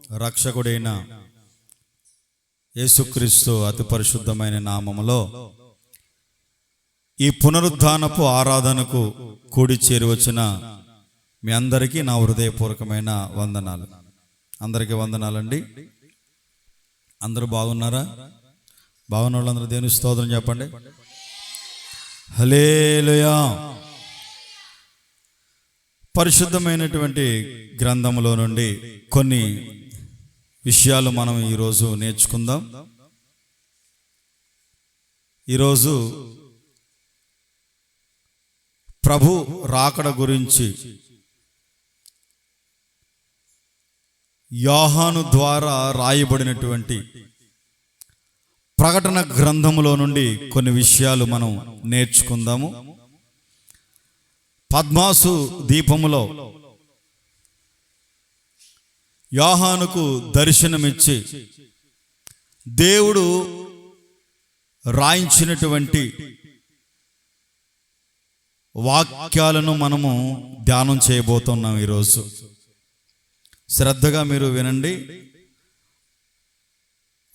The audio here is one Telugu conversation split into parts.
రక్షకుడైన యేసుక్రీస్తు అతి పరిశుద్ధమైన నామములో ఈ పునరుద్ధానపు ఆరాధనకు కూడి చేరి వచ్చిన మీ అందరికీ నా హృదయపూర్వకమైన వందనాలు. అందరికీ వందనాలండి. అందరూ బాగున్నారా? బాగున్న వాళ్ళందరూ దేవుని స్తోత్రం చెప్పండి. హల్లెలూయా. పరిశుద్ధమైనటువంటి గ్రంథములో నుండి కొన్ని విషయాలు మనం ఈరోజు నేర్చుకుందాం. ఈరోజు ప్రభు రాకడ గురించి యోహాను ద్వారా రాయబడినటువంటి ప్రకటన గ్రంథములో నుండి కొన్ని విషయాలు మనం నేర్చుకుందాము. పద్మాసు దీపములో యోహానుకు దర్శనమిచ్చి దేవుడు రాయించినటువంటి వాక్యాలను మనము ధ్యానం చేయబోతున్నాం. ఈరోజు శ్రద్ధగా మీరు వినండి.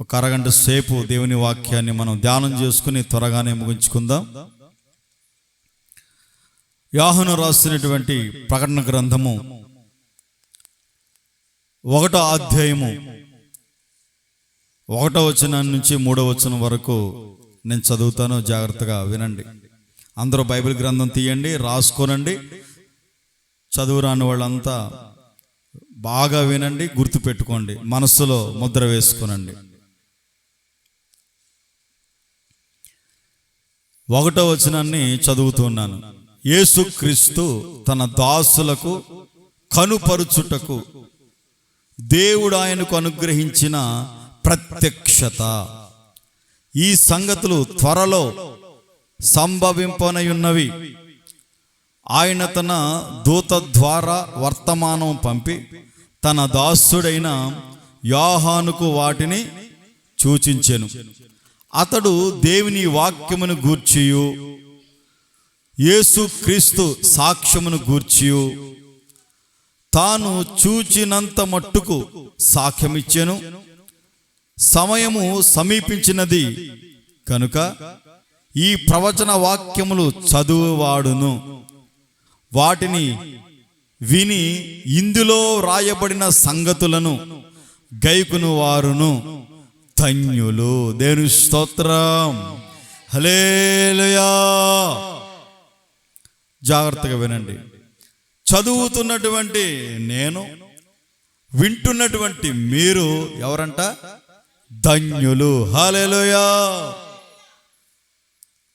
ఒక అరగంట సేపు దేవుని వాక్యాన్ని మనం ధ్యానం చేసుకుని త్వరగానే ముగించుకుందాం. యోహాను రాసినటువంటి ప్రకటన గ్రంథము 1వ అధ్యాయము 1వ వచనం నుంచి 3వ వచనం వరకు నేను చదువుతాను. జాగ్రత్తగా వినండి. అందరూ బైబిల్ గ్రంథం తీయండి, రాసుకోనండి. చదువు రాని వాళ్ళంతా బాగా వినండి, గుర్తుపెట్టుకోండి, మనస్సులో ముద్ర వేసుకోనండి. 1వ వచనాన్ని చదువుతున్నాను. యేసుక్రీస్తు తన దాసులకు కనుపరుచుటకు దేవుడు ఆయనకు అనుగ్రహించిన ప్రత్యక్షత. ఈ సంగతులు త్వరలో సంభవింపనయున్నవి. ఆయన తన దూత ద్వారా వర్తమానం పంపి తన దాసుడైన యోహానుకు వాటిని సూచించెను. అతడు దేవుని వాక్యమును గూర్చియు యేసుక్రీస్తు సాక్ష్యమును గూర్చియు తాను చూచినంత మట్టుకు సాక్ష్యమిచ్చెను. సమయము సమీపించినది కనుక ఈ ప్రవచన వాక్యములు చదువువాడును వాటిని విని ఇందులో రాయబడిన సంగతులను గైకును వారును ధన్యులు. దేవుని స్తోత్రం. హల్లెలూయా. జాగ్రత్తగా వినండి. చదువుతున్నటువంటి నేను, వింటున్నటువంటి మీరు ఎవరంట? ధన్యులు. హల్లెలూయా.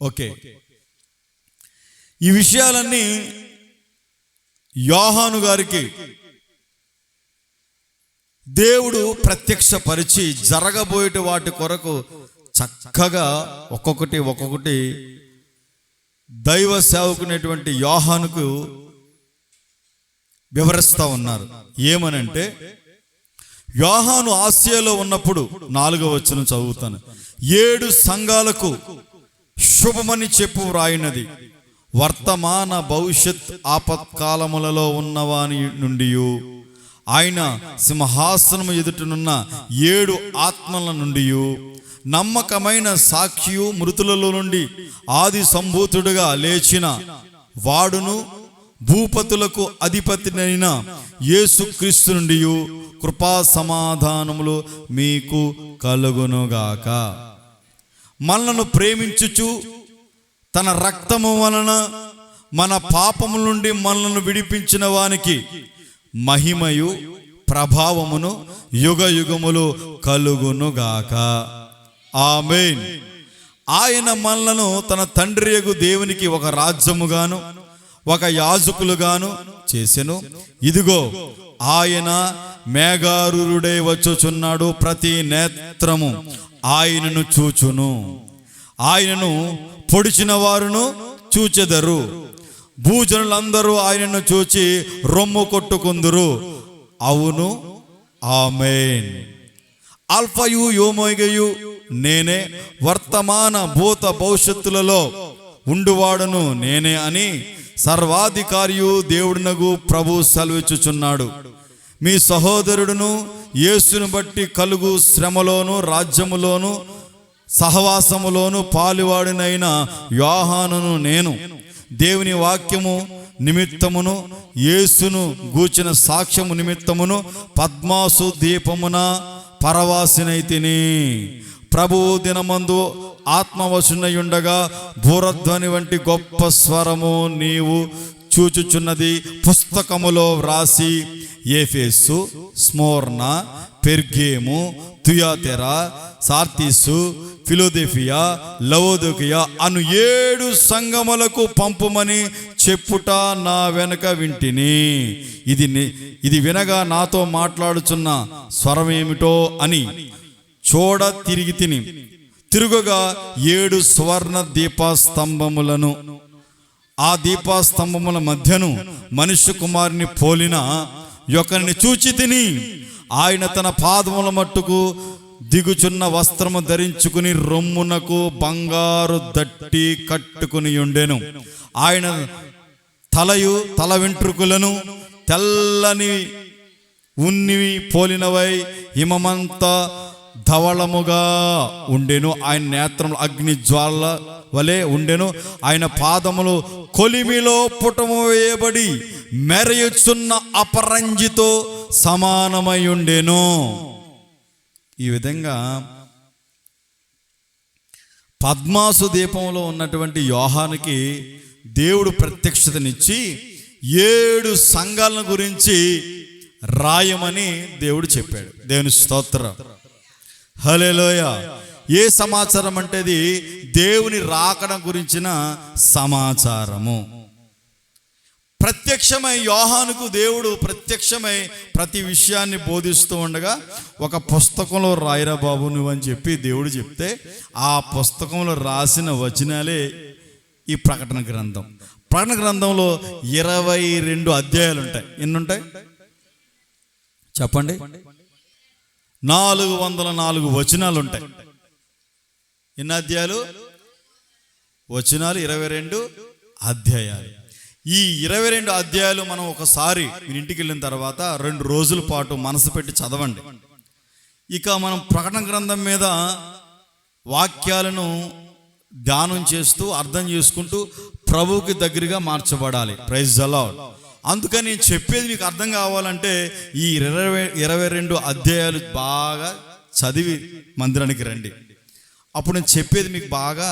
ఓకే, ఈ విషయాలన్నీ యోహాను గారికి దేవుడు ప్రత్యక్షపరిచి జరగబోయే వాటి కొరకు చక్కగా ఒక్కొక్కటి దైవ సేవకునేటువంటి యోహానుకు వివరిస్తూ ఉన్నారు. ఏమనంటే, యోహాను ఆసియాలో ఉన్నప్పుడు 4వ వచనం చదువుతాను. 7 సంఘాలకు శుభమని చెప్పు వ్రాయినది వర్తమాన భవిష్యత్ ఆపత్కాలములలో ఉన్నవాని నుండి ఆయన సింహాసనము ఎదుటనున్న 7 ఆత్మల నుండి నమ్మకమైన సాక్షియు మృతులలో నుండి ఆది సంభూతుడుగా లేచిన వాడును భూపతులకు అధిపతినైన యేసుక్రీస్తు నుండి కృపా సమాధానములు మీకు కలుగునుగాక. మనలను ప్రేమించుచు తన రక్తము వలన మన పాపముల నుండి మనలను విడిపించిన వానికి మహిమయు ప్రభావమును యుగ యుగములు కలుగునుగాక. ఆమేన్. ఆయన మనలను తన తండ్రియగు దేవునికి ఒక రాజ్యముగాను ఒక యాజకులుగాను చేసెను. ఇదిగో ఆయన మేఘారూఢుడై వచ్చుచున్నాడు. ప్రతి నేత్రము ఆయనను చూచును. ఆయనను పొడిచిన వారును చూచెదరు. భూజనులందరూ ఆయనను చూచి రొమ్ము కొట్టుకుందురు. అవును, ఆమేన్. ఆల్ఫాయు ఓమెగాయు నేనే, వర్తమాన భూత భవిష్యత్తులలో ఉండువాడును నేనే అని సర్వాధికారియు దేవుడునగు ప్రభు సెలవిచ్చుచున్నాడు. మీ సహోదరుడును యేసును బట్టి కలుగు శ్రమలోను రాజ్యములోను సహవాసములోను పాలువాడినైన యోహానును నేను దేవుని వాక్యము నిమిత్తమును యేసును గూర్చిన సాక్ష్యము నిమిత్తమును పద్మాసు దీపమున పరవాసినైతిని. ప్రభువు దినమందు ఆత్మవశునయుండగా భూరధ్వని వంటి గొప్ప స్వరము నీవు చూచుచున్నది పుస్తకములో వ్రాసి ఎఫెసు, స్మోర్న, పెర్గేము, తుయాతెరా, సార్తీసు, ఫిలదెల్ఫియా, లవోదికయ అను 7 సంఘములకు పంపుమని చెప్పుట నా వెనక వింటిని. ఇది వినగా నాతో మాట్లాడుచున్న స్వరమేమిటో అని చూడ తిరిగి తిరుగగా 7 సువర్ణ దీపస్తంభములను, ఆ దీపస్తంభముల మధ్యను మనుష్య కుమారుని పోలిన ఒకరిని చూచి తిని. ఆయన తన పాదముల మట్టుకు దిగుచున్న వస్త్రము ధరించుకుని రొమ్మునకు బంగారు దట్టి కట్టుకుని ఉండెను. ఆయన తల వెంట్రుకలను తెల్లని ఉన్ని పోలినవై హిమమంతా ధవళముగా ఉండెను. ఆయన నేత్రములు అగ్ని జ్వాల వలె ఉండెను. ఆయన పాదములు కొలిమిలో పుటము వేయబడి మెరయుచున్న అపరంజితో సమానమై ఉండెను. ఈ విధంగా పద్మాసు దీపంలో ఉన్నటువంటి యోహానుకి దేవుడు ప్రత్యక్షతనిచ్చి 7 సంఘాలను గురించి రాయమని దేవుడు చెప్పాడు. దేవుని స్తోత్రం, హల్లెలూయా. ఏ సమాచారం అంటే అది దేవుని రాకడ గురించిన సమాచారము. ప్రత్యక్షమై యోహానుకు దేవుడు ప్రత్యక్షమై ప్రతి విషయాన్ని బోధిస్తూ ఉండగా ఒక పుస్తకంలో రాయరా బాబు నువ్వు అని చెప్పి దేవుడు చెప్తే ఆ పుస్తకంలో రాసిన వచనాలే ఈ ప్రకటన గ్రంథం. ప్రకటన గ్రంథంలో 22 అధ్యాయాలు ఉంటాయి. ఎన్ని ఉంటాయి చెప్పండి? 404 వచనాలు ఉంటాయి. ఎన్ని అధ్యాయాలు? వచనాలు 22 అధ్యాయాలు. ఈ 22 అధ్యాయాలు మనం ఒకసారి మీరు ఇంటికి వెళ్ళిన తర్వాత 2 రోజుల పాటు మనసు పెట్టి చదవండి. ఇక మనం ప్రకటన గ్రంథం మీద వాక్యాలను ధ్యానం చేస్తూ అర్థం చేసుకుంటూ ప్రభువుకి దగ్గరగా మార్చబడాలి. Praise the lord. అందుకని నేను చెప్పేది మీకు అర్థం కావాలంటే ఈ 22 అధ్యాయాలు బాగా చదివి మందిరానికి రండి. అప్పుడు నేను చెప్పేది మీకు బాగా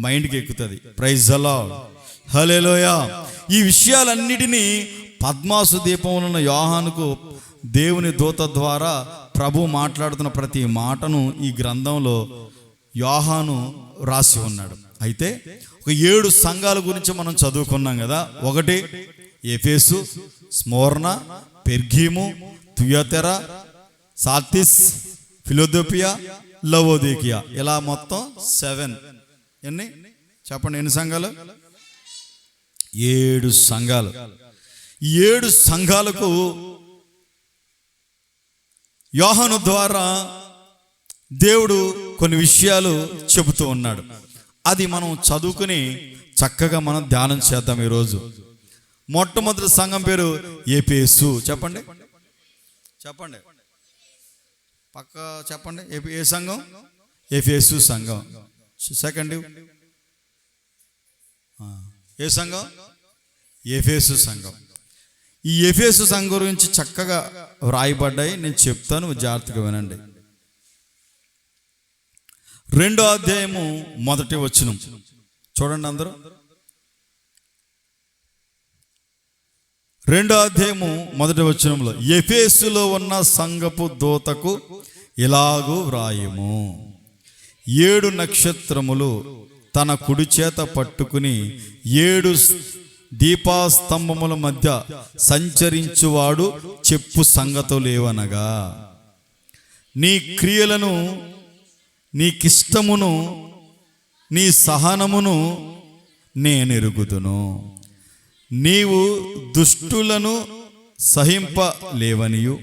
మైండ్కి ఎక్కుతుంది. ప్రైజ్ ది లార్డ్, హల్లెలూయా. ఈ విషయాలన్నిటినీ పద్మాసు దీపంలో ఉన్న యోహానుకు దేవుని దూత ద్వారా ప్రభు మాట్లాడుతున్న ప్రతి మాటను ఈ గ్రంథంలో యోహాను రాసి ఉన్నాడు. అయితే ఒక 7 సంఘాల గురించి మనం చదువుకున్నాం కదా. 1 ఎఫెసు, స్మోర్న, పెర్గీము, తుయతెరా, సార్తీస్, ఫిలదెల్ఫియా, లవోదికయ, ఇలా మొత్తం 7. ఎన్ని చెప్పండి? ఎన్ని సంఘాలు? 7 సంఘాలు. 7 సంఘాలకు యోహాను ద్వారా దేవుడు కొన్ని విషయాలు చెబుతూ ఉన్నాడు. అది మనం చదువుకుని చక్కగా మనం ధ్యానం చేద్దాం ఈరోజు. మొట్టమొదటి సంఘం పేరు ఎఫెసు. చెప్పండి చెప్పండి పక్క చెప్పండి. ఏ సంఘం? ఎఫెసు సంఘం. సెకండ్ ఏ సంఘం? ఎఫెసు సంఘం. ఈ ఎఫెసు సంఘం గురించి చక్కగా వ్రాయబడ్డాయి. నేను చెప్తాను, జాగ్రత్తగా వినండి. 2వ అధ్యాయము 1వ వచనం చూడండి అందరూ. 2వ అధ్యాయము 1వ వచనంలో ఎఫెసులో ఉన్న సంఘపు దూతకు ఇలాగూ వ్రాయము. 7 నక్షత్రములు తన కుడి చేత పట్టుకుని 7 దీపాస్తంభముల మధ్య సంచరించువాడు చెప్పు సంగతులేవనగా, నీ క్రియలను, నీకిష్టమును, నీ సహనమును నేనెరుగుదును. నీవు దుష్టులను సహింపలేవనియు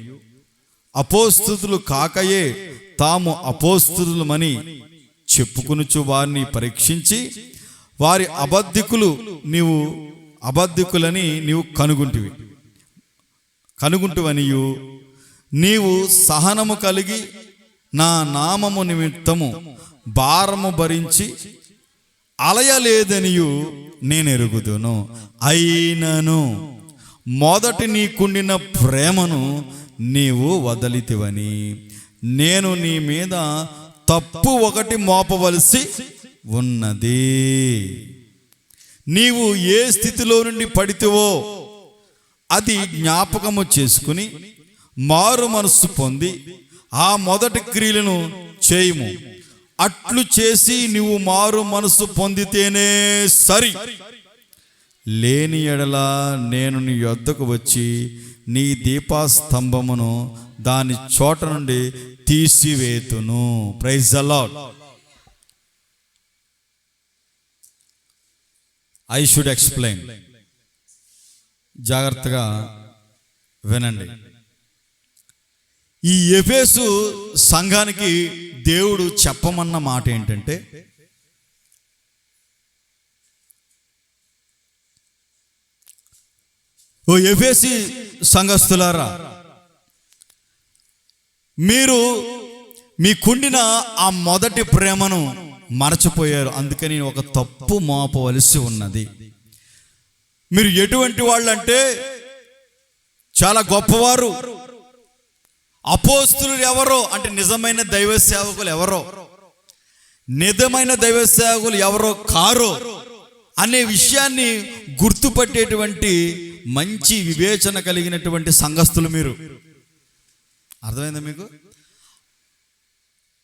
అపోస్తులు కాకయే తాము అపోస్తులమని చెప్పుకొనుచు వారిని పరీక్షించి వారి అబద్ధికులని నీవు కనుగుంటివనియు నీవు సహనము కలిగి నా నామము నిమిత్తము భారము భరించి అలయలేదనియు నేను ఎరుగుదును. అయినను మొదటి నీకుండిన ప్రేమను నీవు వదలితివని నేను నీ మీద తప్పు ఒకటి మోపవలసి ఉన్నది. నీవు ఏ స్థితిలో నుండి పడితివో అది జ్ఞాపకము చేసుకుని మారు మనస్సు పొంది ఆ మొదటి క్రియలను చేయుము. అట్లు చేసి నీవు మారు మనస్సు పొందితేనే సరి. లేని ఎడల నేను నీ యొద్దకు వచ్చి నీ దీపస్తంభమును దాని చోట నుండి తీసివేతును. Praise the Lord. I should explain. జాగ్రత్తగా వినండి. ఈ ఎఫెసు సంఘానికి దేవుడు చెప్పమన్న మాట ఏంటంటే, ఓ ఎఫెసీ సంఘస్థులారా, మీరు మీకుండిన ఆ మొదటి ప్రేమను మరచిపోయారు, అందుకని ఒక తప్పు మోపవలసి ఉన్నది. మీరు ఎటువంటి వాళ్ళు అంటే చాలా గొప్పవారు. అపోస్తులు ఎవరో అంటే నిజమైన దైవ సేవకులు ఎవరో, నిజమైన దైవ సేవకులు ఎవరో కారో అనే విషయాన్ని గుర్తుపట్టేటువంటి మంచి వివేచన కలిగినటువంటి సంఘస్థులు మీరు. అర్థమైందా మీకు?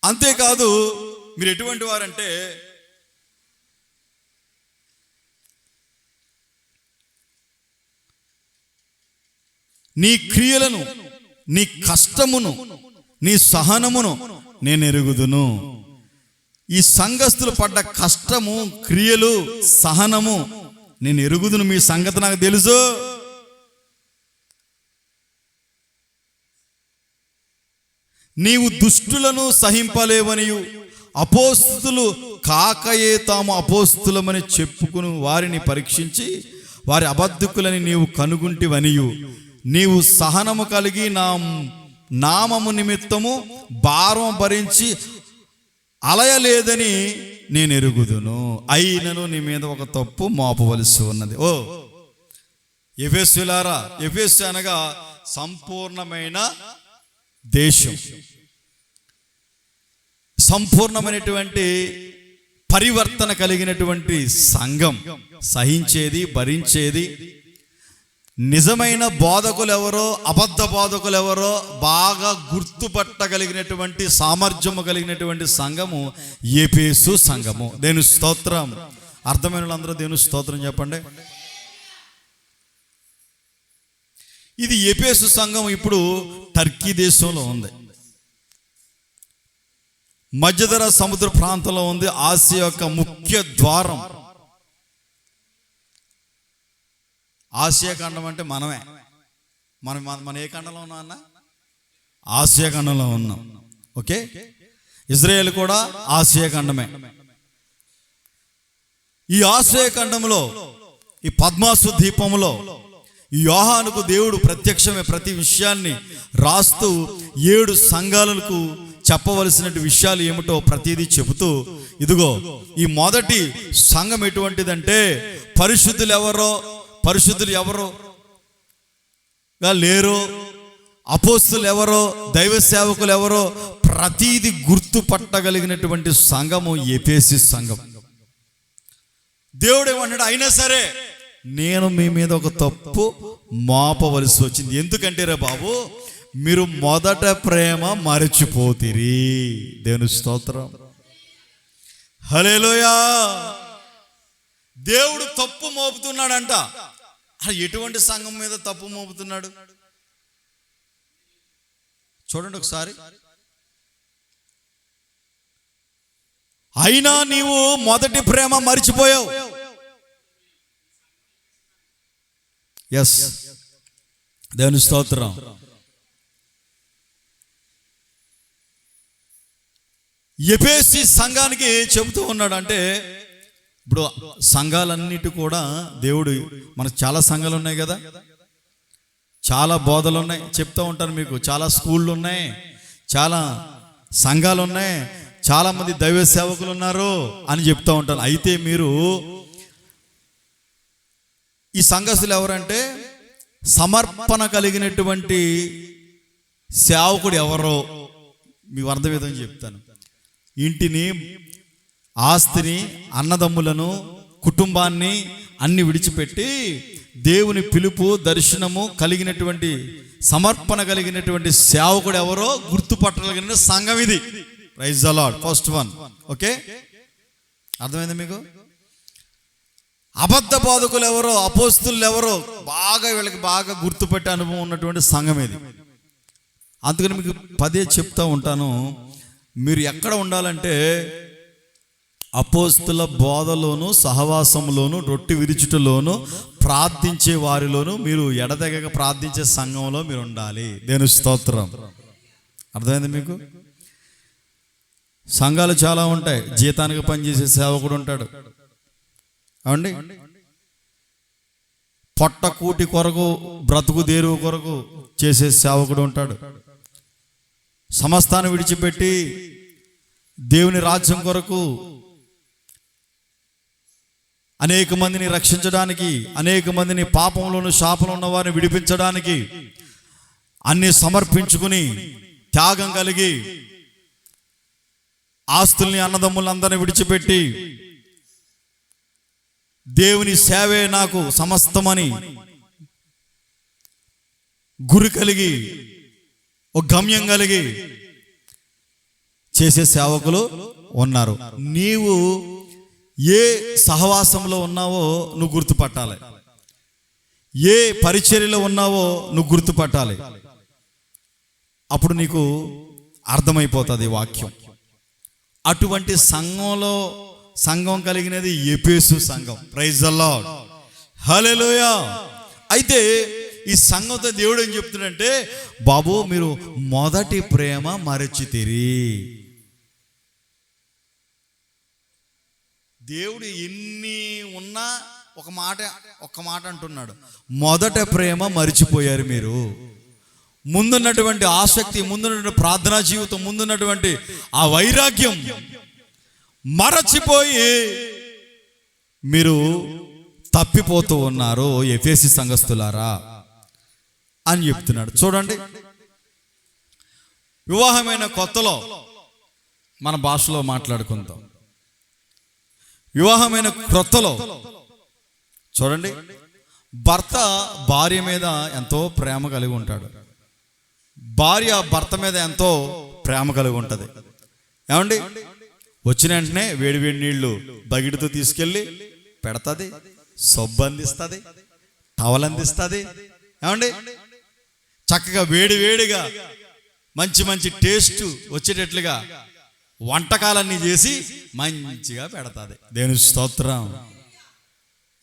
అంతేకాదు, మీరు ఎటువంటి వారంటే నీ క్రియలను, నీ కష్టమును, నీ సహనమును నేను ఎరుగుదును. ఈ సంఘస్థులు పడ్డ కష్టము, క్రియలు, సహనము నేను ఎరుగుదును. మీ సంగతి నాకు తెలుసు. నీవు దుష్టులను సహింపలేవనియు అపోస్తులు కాకయే తాము అపోస్తులమని చెప్పుకుని వారిని పరీక్షించి వారి అబద్ధకులని నీవు కనుగుంటివనియు నీవు సహనము కలిగి నా నామము నిమిత్తము భారం భరించి అలయలేదని నేను ఎరుగుదును. అయినను నీ మీద ఒక తప్పు మోపవలసి ఉన్నది. ఓ ఎఫెసీయులారా, ఎఫెసు అనగా సంపూర్ణమైన దేశం, సంపూర్ణమైనటువంటి పరివర్తన కలిగినటువంటి సంఘం, సహించేది, భరించేది. నిజమైన బోధకులు ఎవరో, అబద్ధ బోధకులు ఎవరో బాగా గుర్తుపట్టగలిగినటువంటి సామర్థ్యము కలిగినటువంటి సంఘము ఎఫెసు సంఘము. దేవుని స్తోత్రం. అర్థమైన వాళ్ళందరూ దేవుని స్తోత్రం చెప్పండి. ఇది ఎఫెసు సంఘం ఇప్పుడు టర్కీ దేశంలో ఉంది, మధ్యధరా సముద్ర ప్రాంతంలో ఉంది. ఆసియా యొక్క ముఖ్య ద్వారం. ఆసియా ఖండం అంటే మనమే. మన ఏ ఖండంలో ఉన్నాం అన్న? ఆసియా ఖండంలో ఉన్నాం. ఓకే, ఇజ్రాయేల్ కూడా ఆసియా ఖండమే. ఈ ఆసియా ఖండంలో ఈ పద్మాసు ద్వీపంలో ఈ యోహానుకు దేవుడు ప్రత్యక్షమే ప్రతి విషయాన్ని రాస్తూ 7 సంఘాలకు చెప్పవలసిన విషయాలు ఏమిటో ప్రతిదీ చెబుతూ, ఇదిగో ఈ మొదటి సంఘం ఎటువంటిదంటే పరిశుద్ధులు ఎవరో లేరో, అపోస్తులు ఎవరో, దైవ సేవకులు ఎవరో ప్రతిదీ గుర్తుపట్టగలిగినటువంటి సంఘము ఎఫెసు సంఘం. దేవుడు ఏమన్నాడు? అయినా సరే నేను మీ మీద ఒక తప్పు మోపవలసి వచ్చింది. ఎందుకంటే రే బాబు, మీరు మొదట ప్రేమ మరచిపోతిరి. దేవుని స్తోత్రం. హల్లెలూయా. దేవుడు తప్పు మోపుతున్నాడంట. ఎటువంటి సంఘం మీద తప్పు మోపుతున్నాడు చూడండి ఒకసారి. అయినా నీవు మొదటి ప్రేమ మరిచిపోయావు. ఎస్, దేవుని స్తోత్రం. ఎఫెసీ సంఘానికి చెబుతూ ఉన్నాడు. అంటే ఇప్పుడు సంఘాలన్నిటి కూడా దేవుడు, మనకు చాలా సంఘాలు ఉన్నాయి కదా, చాలా బోధలు ఉన్నాయి, చెప్తూ ఉంటాను మీకు. చాలా స్కూళ్ళు ఉన్నాయి, చాలా సంఘాలు ఉన్నాయి, చాలామంది దైవ సేవకులు ఉన్నారు అని చెప్తూ ఉంటాను. అయితే మీరు ఈ సంఘస్థులు ఎవరంటే సమర్పణ కలిగినటువంటి సేవకుడు ఎవరో మీకు అర్థమవుతుందని చెప్తాను. ఇంటిని, ఆస్తిని, అన్నదమ్ములను, కుటుంబాన్ని అన్ని విడిచిపెట్టి దేవుని పిలుపు, దర్శనము కలిగినటువంటి, సమర్పణ కలిగినటువంటి సేవకుడు ఎవరో గుర్తుపట్టగలిగిన సంఘం ఇది. Praise the lord. First one. Okay, అర్థమైంది మీకు? అబద్ధ బోధకులు ఎవరో, అపోస్తులు ఎవరో వీళ్ళకి బాగా గుర్తుపెట్టే అనుభవం ఉన్నటువంటి సంఘం ఇది. అందుకని మీకు పదే చెప్తా ఉంటాను, మీరు ఎక్కడ ఉండాలంటే అపోస్తుల బోధలోను, సహవాసంలోను, రొట్టె విరుచుటలోను, ప్రార్థించే వారిలోను, మీరు ఎడతెగక ప్రార్థించే సంఘంలో మీరు ఉండాలి. దేవుని స్తోత్రం. అర్థమైంది మీకు? సంఘాలు చాలా ఉంటాయి. జీతానికి పనిచేసే సేవకుడు ఉంటాడు, అవండి. పొట్ట కూటి కొరకు, బ్రతుకు దేరువు కొరకు చేసే సేవకుడు ఉంటాడు. సమస్తాన్ని విడిచిపెట్టి దేవుని రాజ్యం కొరకు అనేక మందిని రక్షించడానికి, అనేక మందిని పాపంలోను శాపంలో ఉన్న వారిని విడిపించడానికి అన్ని సమర్పించుకుని త్యాగం కలిగి ఆస్తుల్ని, అన్నదమ్ములందరినీ విడిచిపెట్టి దేవుని సేవే నాకు సమస్తమని గురి కలిగి, ఒక గమ్యం కలిగి చేసే సేవకులు ఉన్నారు. నీవు ఏ సహవాసంలో ఉన్నావో నువ్వు గుర్తుపట్టాలి, ఏ పరిచర్యలో ఉన్నావో నువ్వు గుర్తుపట్టాలి. అప్పుడు నీకు అర్థమైపోతుంది వాక్యం. అటువంటి సంఘం కలిగినది ఎఫెసు సంఘం. Praise the Lord. హల్లెలూయా. అయితే ఈ సంఘంతో దేవుడు ఏం చెప్తున్నాడంటే, బాబు మీరు మొదటి ప్రేమ మరచితిరి. దేవుడు ఎన్ని ఉన్నా ఒక మాట అంటున్నాడు, మొదట ప్రేమ మరిచిపోయారు మీరు. ముందున్నటువంటి ఆసక్తి, ముందున్నటువంటి ప్రార్థనా జీవితం, ముందున్నటువంటి ఆ వైరాగ్యం మరచిపోయి మీరు తప్పిపోతూ ఉన్నారు ఎఫెసు సంఘస్థులారా అని చెప్తున్నాడు. చూడండి, వివాహమైన కొత్తలో మన భాషలో మాట్లాడుకుందాం. వివాహమైన క్రొత్తలో చూడండి, భర్త భార్య మీద ఎంతో ప్రేమ కలిగి ఉంటాడు, భార్య భర్త మీద ఎంతో ప్రేమ కలిగి ఉంటుంది. ఏమండి, వచ్చిన వెంటనే వేడి వేడి నీళ్లు బగిడితో తీసుకెళ్ళి పెడతాది, సబ్బు అందిస్తుంది, టవల్ అందిస్తుంది. ఏమండి, చక్కగా వేడి వేడిగా మంచి మంచి టేస్ట్ వచ్చేటట్లుగా వంటకాలన్నీ చేసి మంచిగా పెడతాది. దేవుని స్తోత్రం.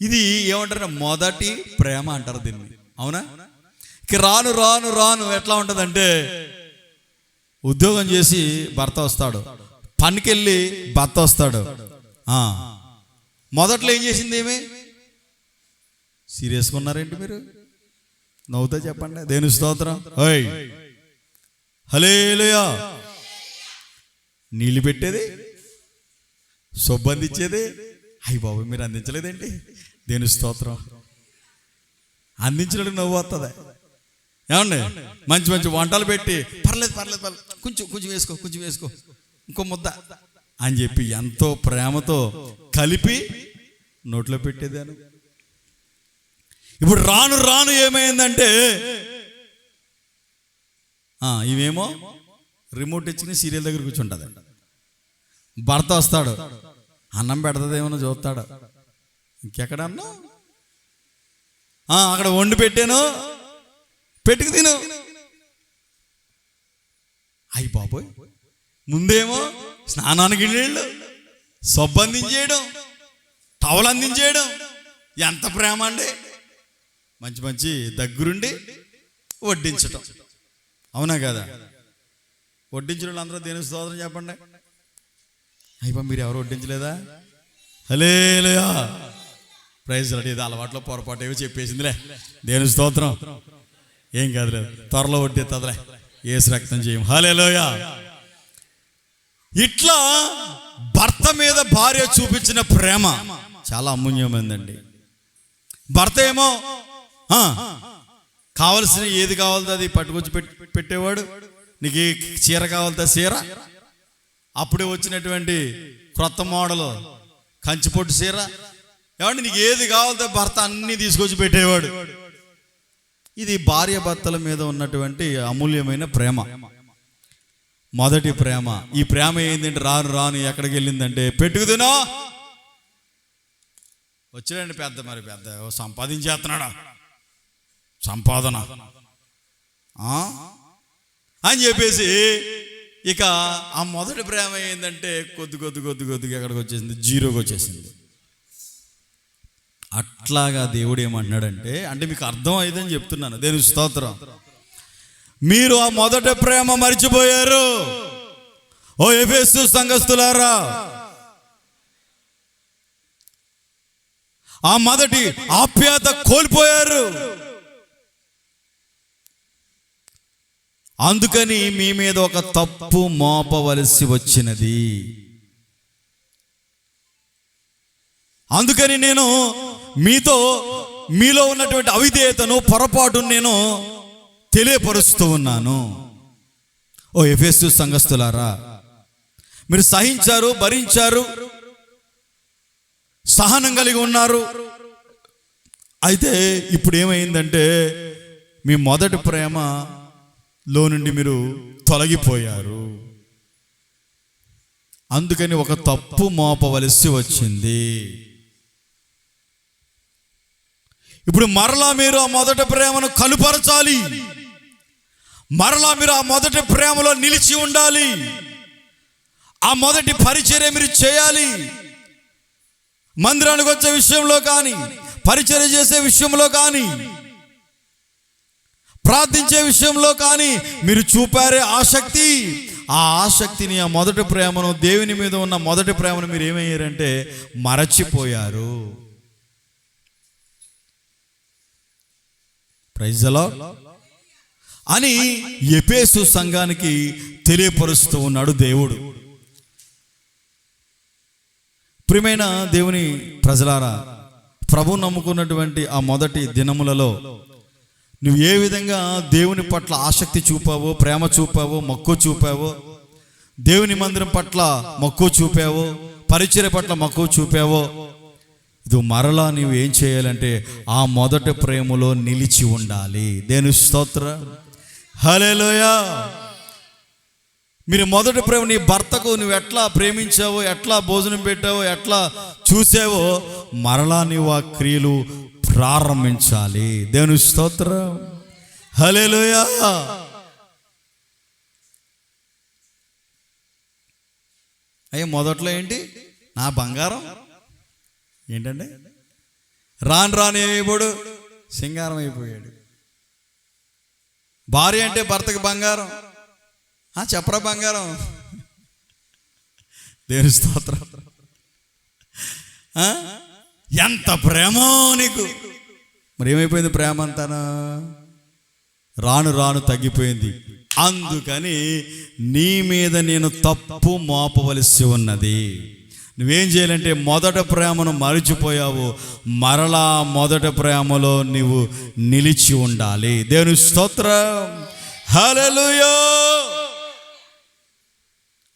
ఇది ఏమంటారు, మొదటి ప్రేమ అంటారు దీన్ని. అవునా? ఇక రాను రాను రాను ఎట్లా ఉంటుందంటే, ఉద్యోగం చేసి భర్త వస్తాడు, పనికెళ్ళి భర్త వస్తాడు. మొదట్లో ఏం చేసింది? ఏమి సీరియస్గా ఉన్నారేంటి మీరు? నవ్వుతా చెప్పండి. దేవుని స్తోత్రం. ఓయ్ హల్లెలూయా. నీళ్ళు పెట్టేది, సబ్బు అందించేది. అయ్యి బాబు మీరు అందించలేదేంటి? దేవుని స్తోత్రం. అందించినట్టు నవ్వు వస్తుంది. ఏమండి, మంచి మంచి వంటలు పెట్టి పర్లేదు పర్లేదు పర్లేదు, కొంచెం వేసుకో ఇంకో ముద్ద అని చెప్పి ఎంతో ప్రేమతో కలిపి నోట్లో పెట్టేదాను. ఇప్పుడు రాను రాను ఏమైందంటే, ఇవేమో రిమోట్ ఇచ్చిన సీరియల్ దగ్గర కూర్చుంటుంది. భర్త వస్తాడు, అన్నం పెడతదేమో చూస్తాడు, ఇంకెక్కడన్నా అక్కడ వండి పెట్టాను, పెట్టుకు తిను. అయ్యి బాబోయ్, ముందేమో స్నానానికి నీళ్ళు, సబ్బు అందించేయడం, టవల్ అందించేయడం. ఎంత ప్రేమ అండి! మంచి మంచి దగ్గరుండి వడ్డించటం. అవునా కదా? వడ్డించిన వాళ్ళందరూ దేవుని స్తోత్రం చెప్పండి. అయిపో మీరు ఎవరు వడ్డించలేదా? హల్లెలూయా. Praise lord. ఇది అలవాట్లో పొరపాటు ఏవో చెప్పేసిందిలే. దేవుని స్తోత్రం. ఏం కాదులేదు, త్వరలో ఒట్టేస్తుందిలే, యేసు రక్తం చేయం. హల్లెలూయా. ఇట్లా భర్త మీద భార్య చూపించిన ప్రేమ చాలా అమూల్యమైందండి. భర్త ఏమో కావలసిన ఏది కావాలో అది పట్టుకొచ్చి పెట్టేవాడు. నీకు చీర కావాలంటే చీర, అప్పుడే వచ్చినటువంటి క్రొత్త మోడల్ కంచిపొట్టు చీర, ఏమంటే నీకు ఏది కావాలంటే భర్త అన్నీ తీసుకొచ్చి పెట్టేవాడు. ఇది భార్య భర్తల మీద ఉన్నటువంటి అమూల్యమైన ప్రేమ, మొదటి ప్రేమ. ఈ ప్రేమ ఏంటంటే రాను రాను ఎక్కడికి వెళ్ళిందంటే పెట్టుకుదినో వచ్చాడండి పెద్ద, మరి పెద్ద సంపాదించేస్తున్నాడా, సంపాదన అని చెప్పేసి ఇక ఆ మొదటి ప్రేమ ఏంటంటే కొద్దిగా ఎక్కడికి వచ్చేసింది, జీరోకి వచ్చేసింది. అట్లాగా దేవుడు ఏమంటున్నాడంటే, అంటే మీకు అర్థం అయిందని చెప్తున్నాను, దేవుని స్తోత్రం. మీరు ఆ మొదటి ప్రేమ మర్చిపోయారు. ఓ ఎఫెసు సంఘస్థులారా, ఆ మొదటి ఆప్యాయత కోల్పోయారు. అందుకని మీ మీద ఒక తప్పు మోపవలసి వచ్చినది. అందుకని నేను మీలో ఉన్నటువంటి అవిధేయతను, పొరపాటును నేను తెలియపరుస్తూ ఉన్నాను. ఓ ఎఫెసు సంఘస్థులారా, మీరు సహించారు, భరించారు, సహనం కలిగి ఉన్నారు. అయితే ఇప్పుడు ఏమైందంటే మీ మొదటి ప్రేమలో నుండి మీరు తొలగిపోయారు. అందుకని ఒక తప్పు మోపవలసి వచ్చింది. ఇప్పుడు మరలా మీరు ఆ మొదటి ప్రేమను కనుపరచాలి. మరలా మీరు ఆ మొదటి ప్రేమలో నిలిచి ఉండాలి. ఆ మొదటి పరిచర్య మీరు చేయాలి. మందిరానికి వచ్చే విషయంలో కానీ, పరిచర్య చేసే విషయంలో కానీ, ప్రార్థించే విషయంలో కానీ మీరు చూపారే ఆసక్తి, ఆ ఆసక్తిని, ఆ మొదటి ప్రేమను, దేవుని మీద ఉన్న మొదటి ప్రేమను మీరు ఏమయ్యారంటే మరచిపోయారు. ప్రైజ్ ది లార్డ్ అని ఎఫెసు సంఘానికి తెలియపరుస్తూ ఉన్నాడు దేవుడు. ప్రియమైన దేవుని ప్రజలారా, ప్రభు నమ్ముకున్నటువంటి ఆ మొదటి దినములలో నువ్వు ఏ విధంగా దేవుని పట్ల ఆసక్తి చూపావో, ప్రేమ చూపావో, మక్కువ చూపావో, దేవుని మందిరం పట్ల మక్కువ చూపావో, పరిచర్య పట్ల మక్కువ చూపావో, ఇది మరలా నీవు ఏం చేయాలంటే ఆ మొదటి ప్రేమలో నిలిచి ఉండాలి. దేవుని స్తోత్రం. హల్లెలూయా. మీరు మొదటి ప్రేమ, నీ భర్తకు నువ్వు ఎట్లా ప్రేమించావో, ఎట్లా భోజనం పెట్టావో, ఎట్లా చూసావో, మరలా నీవు ఆ క్రియలు ప్రారంభించాలి. దేవుని స్తోత్రం. హల్లెలూయా. అయ్యే మొదట్లో ఏంటి, నా బంగారం ఏంటంటే రాను ఏమైపోయాడు, సింగారం అయిపోయాడు. భార్య అంటే భర్తకి బంగారం. చెప్పరా బంగారం. దేవుని స్తోత్రం. ఎంత ప్రేమో నీకు. మరి ఏమైపోయింది ప్రేమ అంతానా? రాను తగ్గిపోయింది. అందుకని నీ మీద నేను తప్పు మోపవలసి ఉన్నది. నువ్వేం చేయాలంటే మొదటి ప్రేమను మరిచిపోయావు, మరలా మొదటి ప్రేమలో నువ్వు నిలిచి ఉండాలి. దేవుని స్తోత్రం. హల్లెలూయా.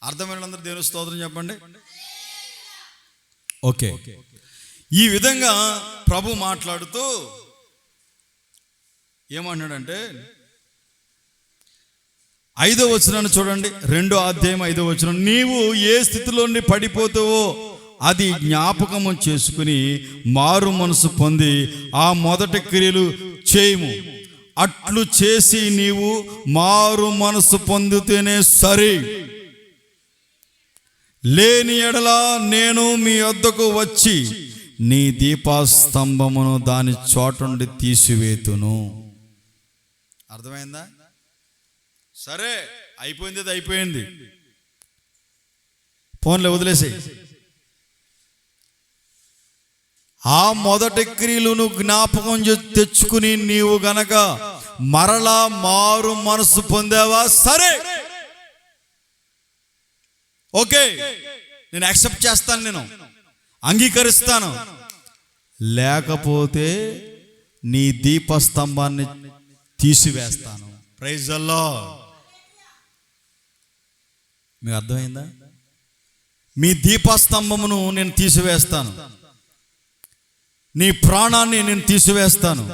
అర్థమైన అందరూ దేవుని స్తోత్రం చెప్పండి. ఓకే, ఈ విధంగా ప్రభు మాట్లాడుతూ ఏమన్నాడంటే 5వ వచనాన్ని చూడండి, 2వ అధ్యాయం 5వ వచనం. నీవు ఏ స్థితిలో పడిపోతావో అది జ్ఞాపకము చేసుకుని మారు మనసు పొంది ఆ మొదటి క్రియలు చేయము. అట్లు చేసి నీవు మారు మనసు పొందితేనే సరి. లేని ఎడల నేను మీ వద్దకు వచ్చి నీ దీపస్తంభమును దాని చోటుండి తీసివేతును. అర్థమైందా? సరే, అయిపోయింది, ఫోన్లో వదిలేసి ఆ మొదటి క్రియలను జ్ఞాపకం తెచ్చుకుని నీవు గనక మరలా మారు మనసు పొందావా? సరే, ఓకే, నేను యాక్సెప్ట్ చేస్తాను, నేను అంగీకరిస్తాను. లేకపోతే నీ దీపస్తంభాన్ని తీసివేస్తాను. Praise the Lord. మీకు అర్థమైందా? మీ దీపస్తంభమును నేను తీసివేస్తాను, నీ ప్రాణాన్ని నేను తీసివేస్తాను,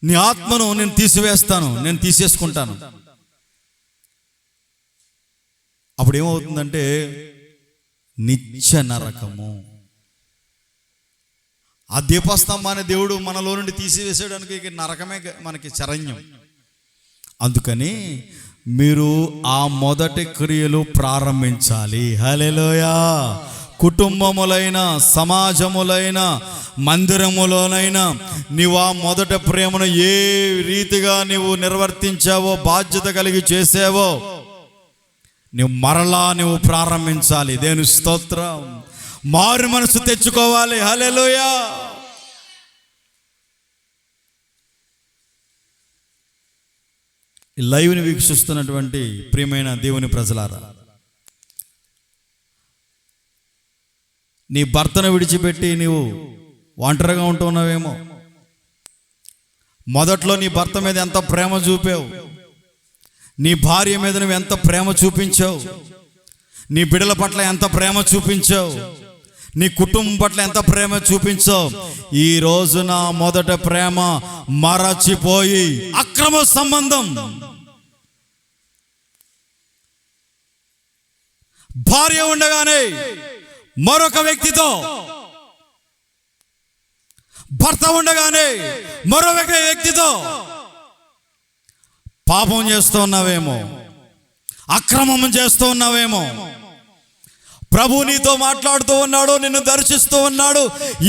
నీ ఆత్మను నేను తీసివేస్తాను, నేను తీసేసుకుంటాను. అప్పుడు ఏమవుతుందంటే నిత్య నరకము. ఆ దీపస్తంభాన్ని దేవుడు మనలో నుండి తీసివేసేయడానికి నరకమే మనకి శరణ్యం. అందుకని మీరు ఆ మొదటి క్రియలు ప్రారంభించాలి. హల్లెలూయా. కుటుంబములైన, సమాజములైన, మందిరములోనైనా నీవు ఆ మొదటి ప్రేమను ఏ రీతిగా నీవు నిర్వర్తించావో, బాధ్యత కలిగి చేసావో, నువ్వు మరలా నువ్వు ప్రారంభించాలి. దేవుని స్తోత్రం. మారు మనసు తెచ్చుకోవాలి. హల్లెలూయా. ఈ లైవ్ని వీక్షిస్తున్నటువంటి ప్రియమైన దేవుని ప్రజలారా, నీ భర్తను విడిచిపెట్టి నీవు ఒంటరిగా ఉంటున్నావేమో. మొదట్లో నీ భర్త మీద ఎంత ప్రేమ చూపావు, నీ భార్య మీద నువ్వు ఎంత ప్రేమ చూపించావు, నీ బిడ్డల పట్ల ఎంత ప్రేమ చూపించావు, నీ కుటుంబం పట్ల ఎంత ప్రేమ చూపించావు. ఈ రోజున మొదట ప్రేమ మరచిపోయి అక్రమ సంబంధం, భార్య ఉండగానే మరొక వ్యక్తితో, భర్త ఉండగానే మరొక వ్యక్తితో పాపం చేస్తూ ఉన్నావేమో, అక్రమం చేస్తూ ఉన్నావేమో. ప్రభు నీతో మాట్లాడుతూ ఉన్నాడు, నిన్ను దర్శిస్తూ ఉన్నాడు.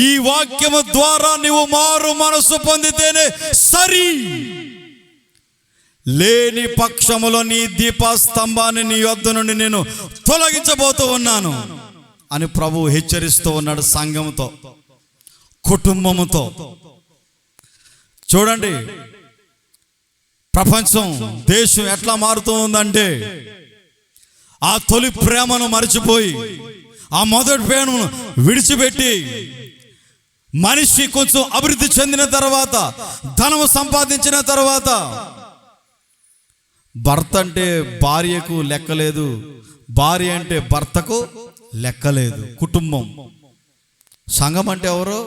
ఈ వాక్యము ద్వారా నీవు మారు మనసు పొందితేనే సరి, లేని పక్షములో నీ దీపస్తంభాన్ని నీ యొద్ద నుండి నేను తొలగించబోతూ ఉన్నాను అని ప్రభు హెచ్చరిస్తూ ఉన్నాడు. సంఘముతో, కుటుంబముతో. చూడండి, ప్రపంచం, దేశం ఎట్లా మారుతూ ఉందంటే, ఆ తొలి ప్రేమను మరిచిపోయి, ఆ మొదటి ప్రేమను విడిచిపెట్టి, మనిషి కొంచెం అభివృద్ధి చెందిన తర్వాత, ధనము సంపాదించిన తర్వాత, భర్త అంటే భార్యకు లెక్కలేదు, భార్య అంటే భర్తకు లెక్కలేదు. కుటుంబం, సంఘం అంటే ఎవరు?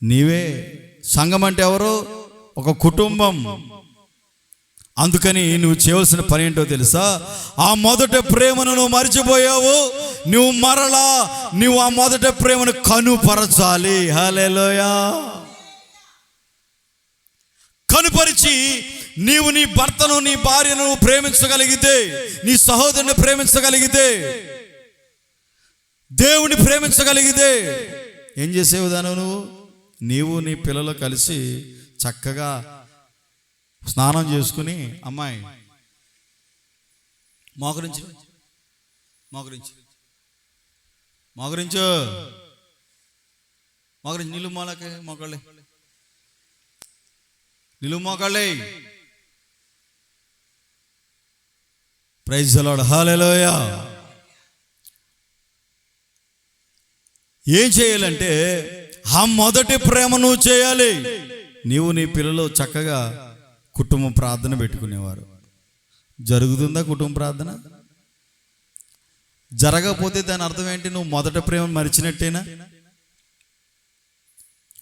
నీవే. సంఘం అంటే ఎవరు? ఒక కుటుంబం. అందుకని నువ్వు చేయవలసిన పని ఏంటో తెలుసా? ఆ మొదటి ప్రేమను నువ్వు మర్చిపోయావు, నువ్వు మరలా నువ్వు ఆ మొదటి ప్రేమను కనుపరచాలి. హల్లెలూయా. కనుపరిచి నీవు నీ భర్తను, నీ భార్యను ప్రేమించగలిగితే, నీ సహోదరుని ప్రేమించగలిగితే, దేవుని ప్రేమించగలిగితే ఏం చేసేవు దాను? నీవు నీ పిల్లలు కలిసి చక్కగా స్నానం చేసుకుని, అమ్మాయి మోకరించు, మోకరించు, మోకరించు, మోకరించి నిలువు మోలకే మోకాళ్ళే, నిలువు మోకాళ్ళే. Praise the Lord. హల్లెలూయా. ఏం చేయాలంటే ఆ మొదటి ప్రేమ నువ్వు చేయాలి. నీవు నీ పిల్లలు చక్కగా కుటుంబ ప్రార్థన పెట్టుకునేవారు. జరుగుతుందా కుటుంబ ప్రార్థన? జరగకపోతే దాని అర్థం ఏంటి? నువ్వు మొదటి ప్రేమ మరిచినట్టేనా?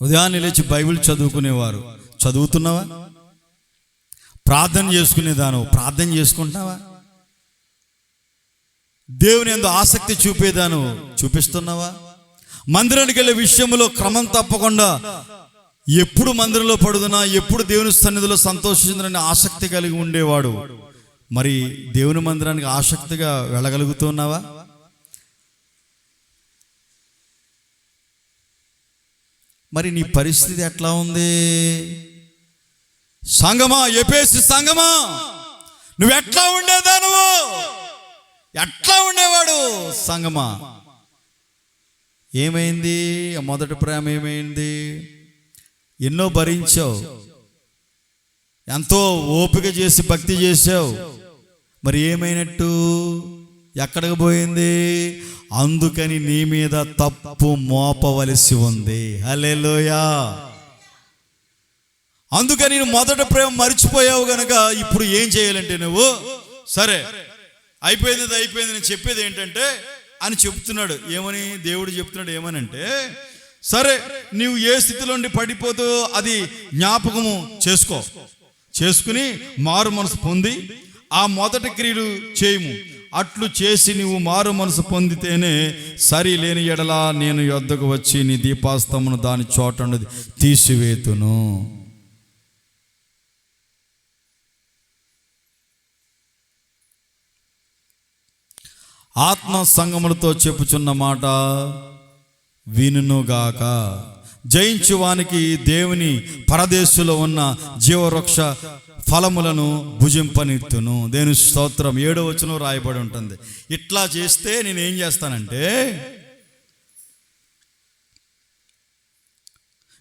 ఉదయాన్నే లేచి బైబిల్ చదువుకునేవారు, చదువుతున్నావా? ప్రార్థన చేసుకునేదాను, ప్రార్థన చేసుకుంటున్నావా? దేవుని యందు ఆసక్తి చూపేదాను, చూపిస్తున్నావా? మందిరానికి వెళ్ళే విషయంలో క్రమం తప్పకుండా ఎప్పుడు మందిరంలో పడుదునా, ఎప్పుడు దేవుని సన్నిధిలో సంతోషించుదని ఆసక్తి కలిగి ఉండేవాడు. మరి దేవుని మందిరానికి ఆసక్తిగా వెళ్ళగలుగుతున్నావా? మరి నీ పరిస్థితి ఎట్లా ఉంది? సంగమా, ఎఫెసు సంగమా, నువ్వు ఎట్లా ఉండేదానువు? ఎట్లా ఉండేవాడు సంగమా? ఏమైంది? మొదటి ప్రేమ ఏమైంది? ఎన్నో భరించావు, ఎంతో ఓపిక చేసి భక్తి చేసావు, మరి ఏమైనట్టు? ఎక్కడికి పోయింది? అందుకని నీ మీద తప్పు మోపవలసి ఉంది. హల్లెలూయా. అందుకని నువ్వు మొదటి ప్రేమ మర్చిపోయావు గనక ఇప్పుడు ఏం చేయాలంటే నువ్వు, సరే అయిపోయింది నేను చెప్పేది ఏంటంటే అని చెప్తున్నాడు. ఏమని దేవుడు చెప్తున్నాడు? ఏమనంటే, సరే నీవు ఏ స్థితిలో ఉండి పడిపోతూ అది జ్ఞాపకము చేసుకుని మారు మనసు పొంది ఆ మొదటి క్రియలు చేయము. అట్లు చేసి నీవు మారు మనసు పొందితేనే సరి, లేని ఎడలా నేను యొద్దకు వచ్చి నీ దీపాస్తమును దాని చోట తీసివేతును. ఆత్మ సంగములతో చెప్పుచున్న మాట వినుగాక. జయించువానికి దేవుని పరదేశులో ఉన్న జీవవృక్ష ఫలములను భుజింపనిత్తును. దేవుని స్తోత్రం. 7వ వచనం రాయబడి ఉంటుంది. ఇట్లా చేస్తే నేనేం చేస్తానంటే,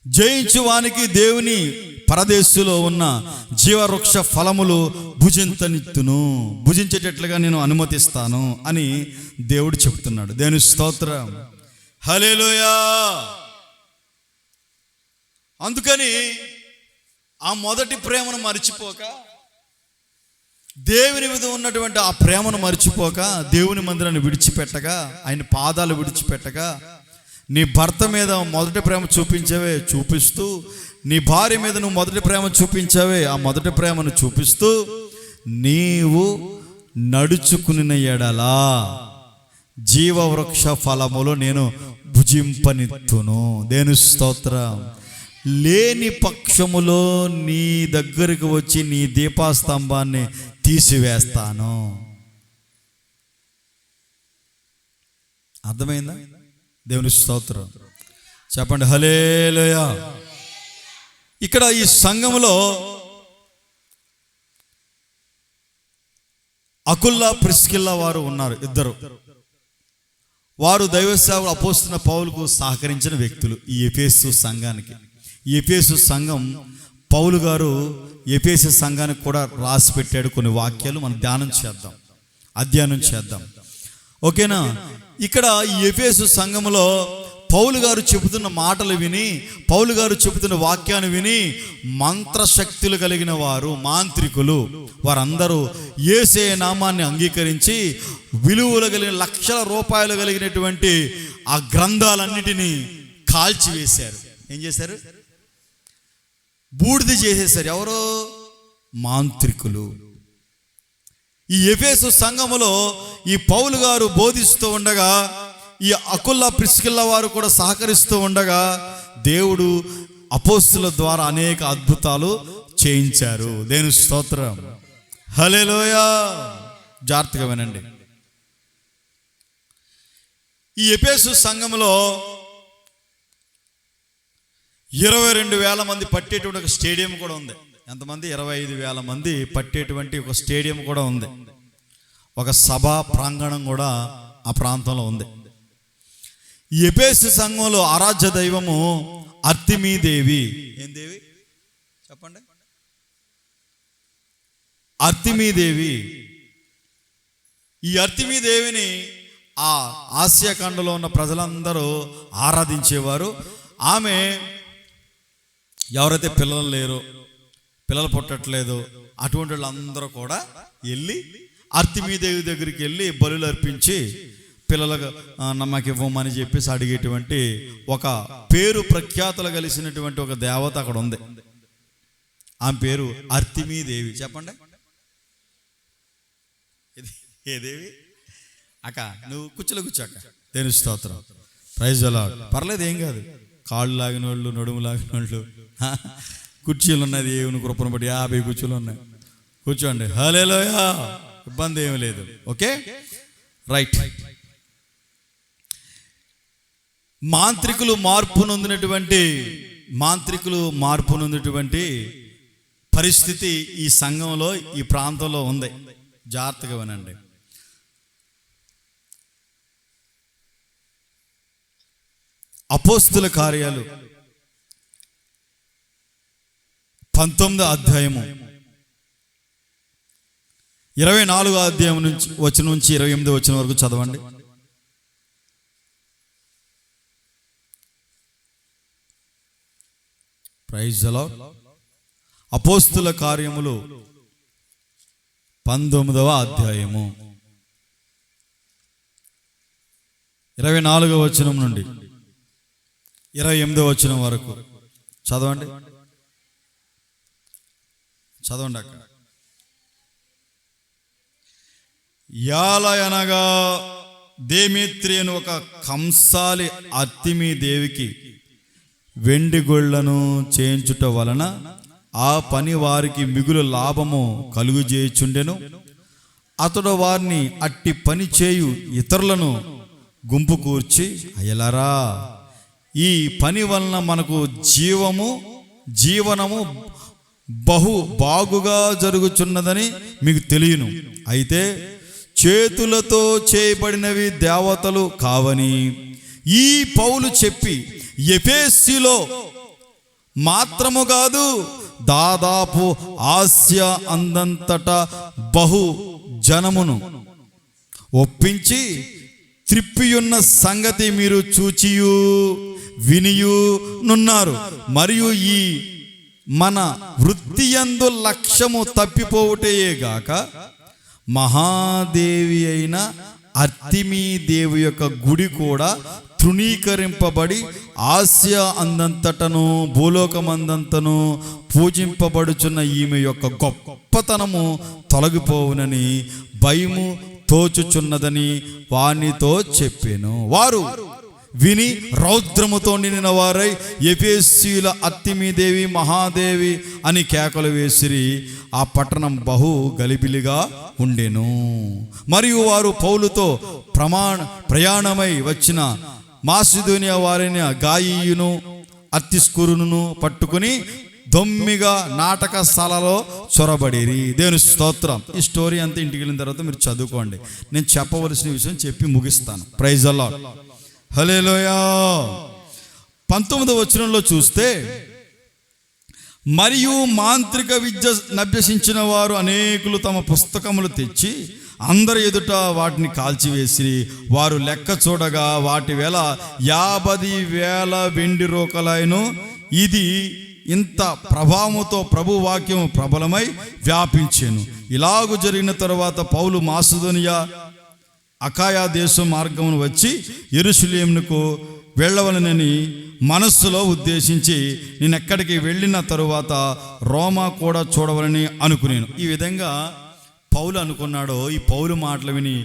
జయించువానికి దేవుని పరదేశులో ఉన్న జీవవృక్ష ఫలములు భుజించేటట్లుగా నేను అనుమతిస్తాను అని దేవుడు చెప్తున్నాడు. దేవుని స్తోత్రం. హల్లెలూయా. అందుకని ఆ మొదటి ప్రేమను మర్చిపోక, దేవుని మీద ఉన్నటువంటి ఆ ప్రేమను మర్చిపోక, దేవుని మందిరాన్ని విడిచిపెట్టగా, ఆయన పాదాలు విడిచిపెట్టగా, నీ భర్త మీద మొదటి ప్రేమ చూపిస్తూ, నీ భార్య మీద నువ్వు మొదటి ప్రేమ చూపించావే, ఆ మొదటి ప్రేమను చూపిస్తూ నీవు నడుచుకుని ఎడలా జీవవృక్ష ఫలములు నేను భుజింపనిత్తును. దేవుని స్తోత్రం. లేని పక్షములో నీ దగ్గరికి వచ్చి నీ దీపాస్తంభాన్ని తీసివేస్తాను. అర్థమైందా? దేవుని స్తోత్రం. చెప్పండి హల్లెలూయా. ఇక్కడ ఈ సంఘములో అకుల్లా ప్రిస్కిల్లా వారు ఉన్నారు, ఇద్దరు. వారు దైవ సేవకులు అపోస్తలుడైన పౌలుకు సహకరించిన వ్యక్తులు. ఈ ఎఫెసు సంఘానికి, ఈ ఎఫెసు సంఘం పౌలు గారు ఎఫెసు సంఘానికి కూడా రాసి పెట్టాడు. కొన్ని వాక్యాలు మనం అధ్యయనం చేద్దాం. ఓకేనా? ఇక్కడ ఈ ఎఫెసు సంఘములో పౌలు గారు చెబుతున్న మాటలు విని, పౌలు గారు చెబుతున్న వాక్యాన్ని విని మంత్రశక్తులు కలిగిన వారు, మాంత్రికులు, వారందరూ యేసే నామాన్ని అంగీకరించి విలువలు కలిగిన లక్షల రూపాయలు కలిగినటువంటి ఆ గ్రంథాలన్నిటినీ కాల్చివేశారు. ఏం చేశారు? బూడిద చేసేశారు. ఎవరో? మాంత్రికులు. ఈ ఎఫెసు సంఘములో ఈ పౌలు గారు బోధిస్తూ ఉండగా, ఈ అకుల్లా ప్రిస్కిల్లా వారు కూడా సహకరిస్తూ ఉండగా, దేవుడు అపోస్తలుల ద్వారా అనేక అద్భుతాలు చేయించారు. దేవుని స్తోత్రం. హల్లెలూయా. జాగ్రత్తగా వినండి. ఈ ఎఫెసు సంఘములో 22,000 మంది పట్టేటువంటి ఒక స్టేడియం కూడా ఉంది. ఎంతమంది? 25,000 మంది పట్టేటువంటి ఒక స్టేడియం కూడా ఉంది. ఒక సభా ప్రాంగణం కూడా ఆ ప్రాంతంలో ఉంది. ఈ ఎఫెసు సంఘంలో ఆరాధ్య దైవము అర్తిమీదేవి. ఏం దేవి? చెప్పండి. అర్తిమీదేవి. ఈ అర్తిమీదేవిని ఆ ఆసియా ఖండంలో ఉన్న ప్రజలందరూ ఆరాధించేవారు. ఆమె ఎవరైతే పిల్లలు లేరో, పిల్లలు పుట్టట్లేదు, అటువంటి వాళ్ళందరూ కూడా వెళ్ళి అర్తిమీదేవి దగ్గరికి వెళ్ళి బలులు అర్పించి పిల్లలకు నమ్మకి ఇవ్వమని చెప్పేసి అడిగేటువంటి ఒక పేరు ప్రఖ్యాతులు కలిసినటువంటి ఒక దేవత అక్కడ ఉంది. ఆమె పేరు అర్తిమీదేవి. చెప్పండి. ఏ దేవి? అక్క నువ్వు కూర్చోక. దేవుని స్తోత్రం. Praise the lord. పర్లేదు, ఏం కాదు. కాళ్ళు లాగిన వాళ్ళు, నడుము లాగిన వాళ్ళు, కుర్చీలు ఉన్నది, దేవుని కృపను బట్టి 50 కుర్చీలు ఉన్నాయి. కూర్చోండి. హల్లెలూయా. ఇబ్బంది ఏమి లేదు. Okay, right. మాంత్రికులు మార్పు నొందినటువంటి పరిస్థితి ఈ సంఘంలో, ఈ ప్రాంతంలో ఉంది. జాగ్రత్తగా వినండి. అపోస్తుల కార్యాలు 19వ అధ్యాయము 24వ అధ్యాయం నుంచి వచనం నుంచి 28వ వచనం వరకు చదవండి. Praise the lord. అపోస్తుల కార్యములు 19వ అధ్యాయము 24వ వచనం నుండి 28వ వచనం వరకు చదవండి అక్క. యాలయనగా దేమేత్రి అని ఒక కంసాలి అర్తిమీ దేవికి వెండి గొళ్ళను చేయించుట వలన ఆ పని వారికి మిగులు లాభము కలుగుజేయుచుండెను. అతడు వారిని అట్టి పని చేయు ఇతరులను గుంపు కూర్చి, అయ్యలారా, ఈ పని వలన మనకు జీవనము బహు బాగుగా జరుగుచున్నదని మీకు తెలియను. అయితే చేతులతో చేయబడినవి దేవతలు కావని ఈ పౌలు చెప్పి ఎఫెసీలో మాత్రము కాదు, దాదాపు ఆసియా అందంతటా బహు జనమును ఒప్పించి త్రిప్పియున్న సంగతి మీరు చూచియు వినియు నున్నారు. మరియు ఈ మన వృత్తియందు లక్ష్యము తప్పిపోవుటయేగాక మహాదేవి అయిన అర్తిమీ దేవి యొక్క గుడి కూడా తృణీకరింపబడి ఆసియా అందంతటను భూలోకమందంతను పూజింపబడుచున్న ఈమె యొక్క గొప్పతనము తొలగిపోవునని భయము తోచుచున్నదని వానితో చెప్పాను. వారు విని రౌద్రముతో నిండిన వారై ఎఫెసీయుల అర్తిమీ దేవి మహాదేవి అని కేకలు వేసిరి. ఆ పట్టణం బహు గలిబిలిగా ఉండెను. మరియు వారు పౌలుతో ప్రయాణమై వచ్చిన మాసిదోనియా వారిని గాయియును అర్తిస్కురును పట్టుకుని దొమ్మిగా నాటకశాలలో చొరబడిరి. దేవుని స్తోత్రం. ఈ స్టోరీ అంతా ఇంటికి వెళ్ళిన తర్వాత మీరు చదువుకోండి. నేను చెప్పవలసిన విషయం చెప్పి ముగిస్తాను. Praise the Lord. హల్లెలూయా. 19వ వచనంలో చూస్తే, మరియు మాంత్రిక విద్య అభ్యసించిన వారు అనేకులు తమ పుస్తకములు తెచ్చి అందరి ఎదుట వాటిని కాల్చివేసి వారు లెక్క చూడగా వాటి వేల 50,000 వెండి రూకలైను. ఇది ఇంత ప్రభావముతో ప్రభు వాక్యం ప్రబలమై వ్యాపించెను. ఇలాగు జరిగిన తరువాత పౌలు మాసిదోనియా అకాయా దేశం మార్గమును వచ్చి యెరూషలేమునకు వెళ్ళవలనని మనస్సులో ఉద్దేశించి, నేను ఎక్కడికి వెళ్ళిన తరువాత రోమా కూడా చూడవలని అనుకునేను. ఈ విధంగా పౌలు అనుకున్నాడో, ఈ పౌలు మాటలు విని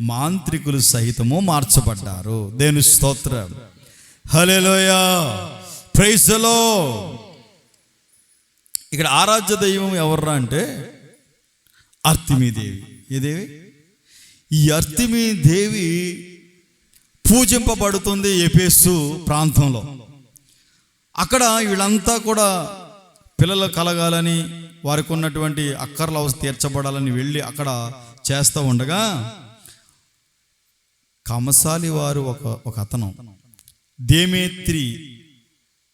మాంత్రికులు సహితము మార్చబడ్డారు. దేవుని స్తోత్రం. హల్లెలూయా. Praise the Lord. ఇక్కడ ఆరాధ్య దైవం ఎవర్రా అంటే అర్తిమీ దేవి. ఏ దేవి? ఈ అర్తిమీ దేవి పూజింపబడుతుంది ఎఫెసు ప్రాంతంలో. అక్కడ వీళ్ళంతా కూడా పిల్లలు కలగాలని, వారికి ఉన్నటువంటి అక్కర్ల అవసరం తీర్చబడాలని వెళ్ళి అక్కడ చేస్తూ ఉండగా కమసాలి వారు ఒక అతను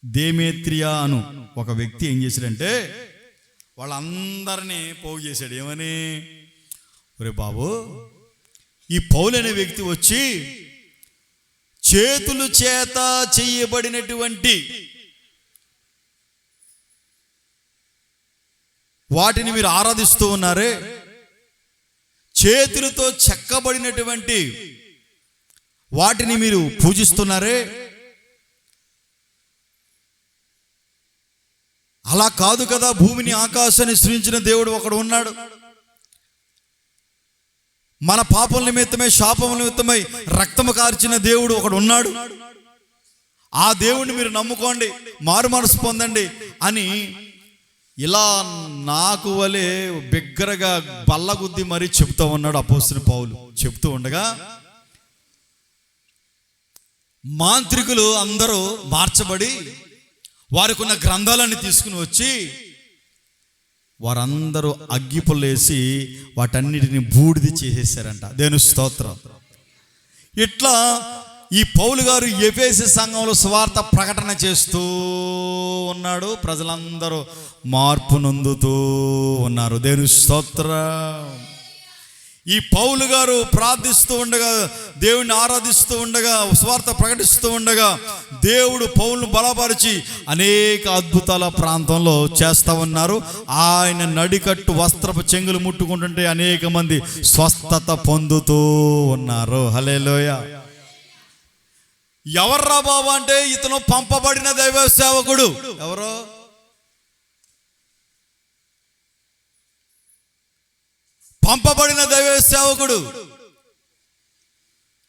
దేమేత్రియా అను ఒక వ్యక్తి ఏం చేశాడంటే వాళ్ళందరినీ పోగు చేశాడు. ఏమని? ఒరే బాబు, ఈ పౌలు అనే వ్యక్తి వచ్చి చేతులు చేత చేయబడినటువంటి వాటిని మీరు ఆరాధిస్తూ ఉన్నారే, చేతులతో చెక్కబడినటువంటి వాటిని మీరు పూజిస్తున్నారే, అలా కాదు కదా. భూమిని ఆకాశాన్ని సృజించిన దేవుడు ఒకడు ఉన్నాడు. మన పాపల నిమిత్తమై శాపముల నిమిత్తమై రక్తము కార్చిన దేవుడు ఒకడు ఉన్నాడు. ఆ దేవుడిని మీరు నమ్ముకోండి, మారు మనసు పొందండి అని ఇలా నాకు వలె బిగ్గరగా బల్లగుద్ది మరీ చెప్తూ ఉన్నాడు అపోస్తలుడైన పౌలు. చెప్తూ ఉండగా మాంత్రికులు అందరూ మార్చబడి వారికి ఉన్న గ్రంథాలన్నీ తీసుకుని వచ్చి వారందరూ అగ్గిపుల్లేసి వాటన్నిటిని బూడిది చేసేసారంట. దేవుని స్తోత్రం. ఇట్లా ఈ పౌలు గారు ఎఫెసు సంఘంలో సువార్త ప్రకటన చేస్తూ ఉన్నాడు. ప్రజలందరూ మార్పు నొందుతూ ఉన్నారు. దేవుని స్తోత్రం. ఈ పౌలు గారు ప్రార్థిస్తూ ఉండగా, దేవుణ్ణి ఆరాధిస్తూ ఉండగా, స్వార్థ ప్రకటిస్తూ ఉండగా దేవుడు పౌలును బలపరిచి అనేక అద్భుతాల ప్రాంతంలో చేస్తూ ఉన్నారు. ఆయన నడికట్టు వస్త్రపు చెంగులు ముట్టుకుంటుంటే అనేక మంది స్వస్థత పొందుతూ ఉన్నారు. హల్లెలూయా. ఎవర్రా బాబు అంటే ఇతను పంపబడిన దైవ సేవకుడు. ఎవరో పంపబడిన దైవ సేవకుడు.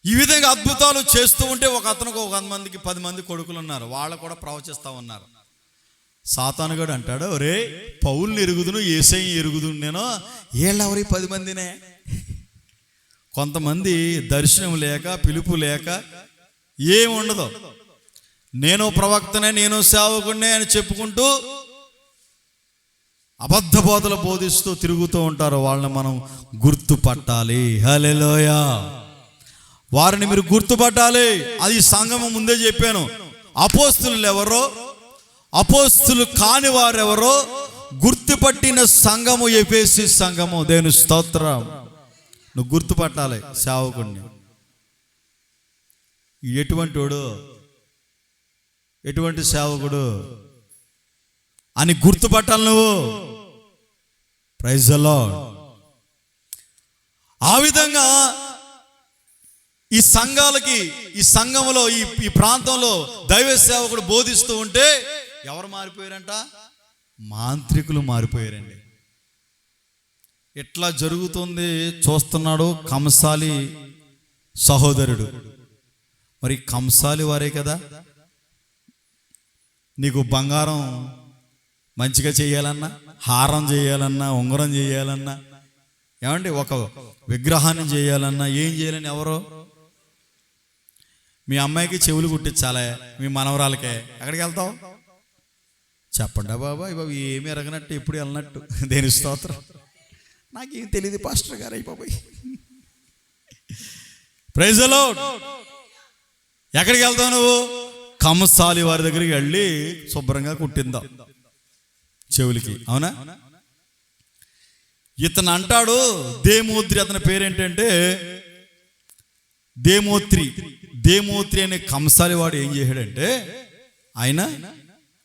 ఈ విధంగా అద్భుతాలు చేస్తూ ఉంటే ఒక 100 మందికి 10 మంది కొడుకులు ఉన్నారు. వాళ్ళు కూడా ప్రవచిస్తూ ఉన్నారు. సాతానుగాడు అంటాడు, ఒరే పౌలుని ఎరుగుదును, యేసయ్యని ఎరుగుదును, నేను ఏళ్ళెవరి 10 మందినే. కొంతమంది దర్శనం లేక, పిలుపు లేక ఏముండదు, నేను ప్రవక్తనే, నేను సేవకుడినే అని చెప్పుకుంటూ అబద్ధ బోధలు బోధిస్తూ తిరుగుతూ ఉంటారు. వాళ్ళని మనం గుర్తుపట్టాలి. హల్లెలూయా. వారిని మీరు గుర్తుపట్టాలి. అది సంఘము ముందే చెప్పాను. అపోస్తులు ఎవరో, అపోస్తులు కాని వారెవరో గుర్తుపట్టిన సంఘము ఎఫెసీ సంఘము. దేవుని స్తోత్రం. నువ్వు గుర్తుపట్టాలి సేవకుడిని. ఎటువంటి వాడు, ఎటువంటి సేవకుడు అని గుర్తుపట్టాలి నువ్వు. Praise the lord. ఆ విధంగా ఈ సంఘాలకి, ఈ సంఘంలో, ఈ ప్రాంతంలో దైవ సేవకుడు బోధిస్తూ ఉంటే ఎవరు మారిపోయారంట? మాంత్రికులు మారిపోయారండి. ఎట్లా జరుగుతుంది చూస్తున్నాడు కంసాలి సహోదరుడు. మరి కంసాలి వారే కదా. నీకు బంగారం మంచిగా చేయాలన్నా, హారం చేయాలన్నా, ఉంగరం చేయాలన్నా, ఏమండి ఒక విగ్రహాన్ని చేయాలన్నా ఏం చేయాలని ఎవరో, మీ అమ్మాయికి చెవులు కుట్టించాలే, మీ మనవరాలకే, ఎక్కడికి వెళ్తావు చెప్పండి బాబా. బాబు ఏమి ఎరగనట్టు ఎప్పుడు వెళ్ళినట్టు. దేని స్తోత్రం. నాకేం తెలియదు పాస్టర్ గారు అయిపోయి. Praise the lord. ఎక్కడికి వెళ్తావు నువ్వు? కంసాలి వారి దగ్గరికి వెళ్ళి శుభ్రంగా కుట్టిందా చెవులకి. అవునా? ఇతను అంటాడు దేమోత్రి, అతని పేరేంటంటే దేమోత్రి. దేమోత్రి అనే కంసాలి వాడు ఏం చేశాడంటే, ఆయన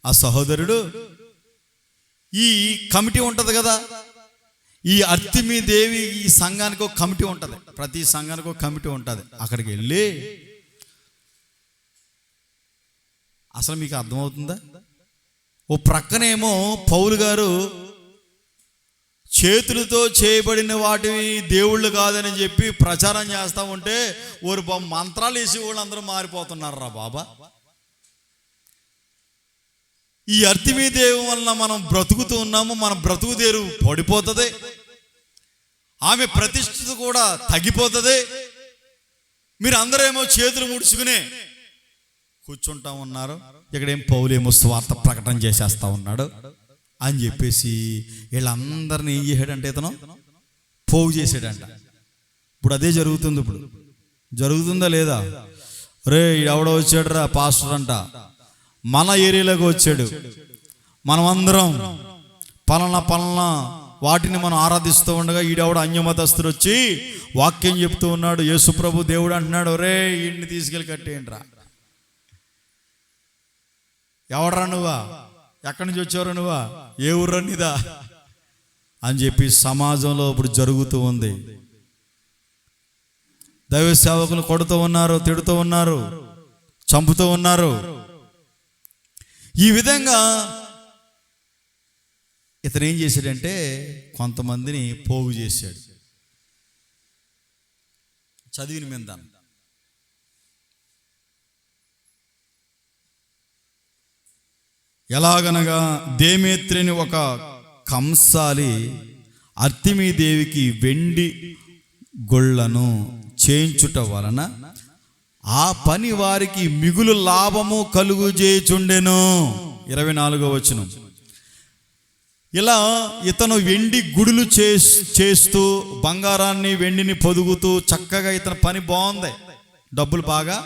ఆ సహోదరుడు ఈ కమిటీ ఉంటుంది కదా, ఈ అర్తిమీ దేవి, ఈ సంఘానికి ఒక కమిటీ ఉంటుంది, ప్రతి సంఘానికి ఒక కమిటీ ఉంటుంది. అక్కడికి వెళ్ళి, అసలు మీకు అర్థమవుతుందా, ఓ ప్రక్కనేమో పౌలు గారు చేతులతో చేయబడిన వాటివి దేవుళ్ళు కాదని చెప్పి ప్రచారం చేస్తూ ఉంటే ఓరు మంత్రాలు వేసి వాళ్ళందరూ మారిపోతున్నారు రా బాబా. ఈ అర్తిమీ దేవి వలన మనం బ్రతుకుతూ ఉన్నాము, మన బ్రతుకు దేరు పడిపోతుంది, ఆమె ప్రతిష్ఠిత కూడా తగ్గిపోతుంది. మీరు అందరేమో చేతులు ముడుచుకునే కూర్చుంటా ఉన్నారు, ఇక్కడేం పౌలేమో స్వార్థ ప్రకటన చేసేస్తా ఉన్నాడు అని చెప్పేసి వీళ్ళందరినీ ఏం చేశాడంటే ఇతను పోగు చేసాడంట. ఇప్పుడు అదే జరుగుతుంది. ఇప్పుడు జరుగుతుందా లేదా? రే ఎవడో వచ్చాడు రా పాస్టర్ అంట, మన ఏరియాలోకి వచ్చాడు, మనమందరం పలానా వాటిని మనం ఆరాధిస్తూ ఉండగా ఈడెవడ అన్యమతస్తుడు వచ్చి వాక్యం చెప్తూ ఉన్నాడు, యేసుప్రభు దేవుడు అంటున్నాడు, రే ఈయన్ని తీసుకెళ్ళి కట్టేయండి రా. ఎవడరా నువ్వా, ఎక్కడి నుంచి వచ్చారు నువ్వా, ఏ ఊర్రా నీదా అని చెప్పి సమాజంలో ఇప్పుడు జరుగుతూ ఉంది. దైవ సేవకులు కొడుతూ ఉన్నారు, తిడుతూ ఉన్నారు, చంపుతూ ఉన్నారు. ఈ విధంగా ఇతను ఏం చేశాడంటే కొంతమందిని పోగు చేశాడు. చదివిన మీద ఎలాగనగా దేమేత్రిని ఒక కంసాలి అర్తిమీ దేవికి వెండి గొళ్ళను చేయించుట వలన ఆ పని వారికి మిగులు లాభము కలుగు చేయుచుండెను. 24వ వచనం. ఇలా ఇతను వెండి గుడులు చేస్తూ బంగారాన్ని వెండిని పొదుగుతూ చక్కగా ఇతని పని బాగుంది, డబ్బులు బాగా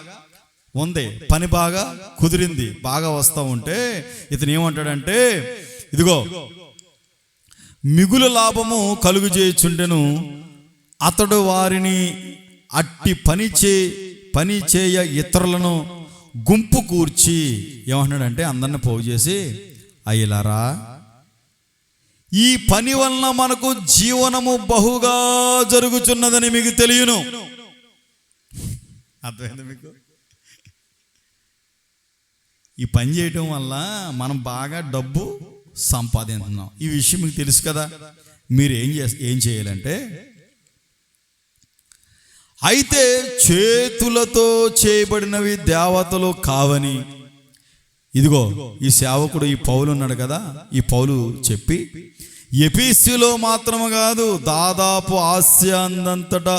ఉంది, పని బాగా కుదిరింది, బాగా వస్తూ ఉంటే ఇతను ఏమంటాడంటే, ఇదిగో మిగులు లాభము కలుగు చేయుచుండెను, అతడు వారిని అట్టి పని చేయ ఇతరులను గుంపు కూర్చి ఏమంటున్నాడంటే అందరిని పోగు చేసి, అయ్యలారా, ఈ పని వలన మనకు జీవనము బహుగా జరుగుతున్నదని మీకు తెలియను. అర్థమైంది మీకు? ఈ పని చేయటం వల్ల మనం బాగా డబ్బు సంపాదిస్తున్నాం. ఈ విషయం మీకు తెలుసు కదా. మీరు ఏం చేయాలంటే, అయితే చేతులతో చేయబడినవి దేవతలు కావని, ఇదిగో ఈ సేవకుడు ఈ పౌలు ఉన్నాడు కదా, ఈ పౌలు చెప్పి ఎఫెసులో మాత్రము కాదు, దాదాపు ఆసియా అందంతటా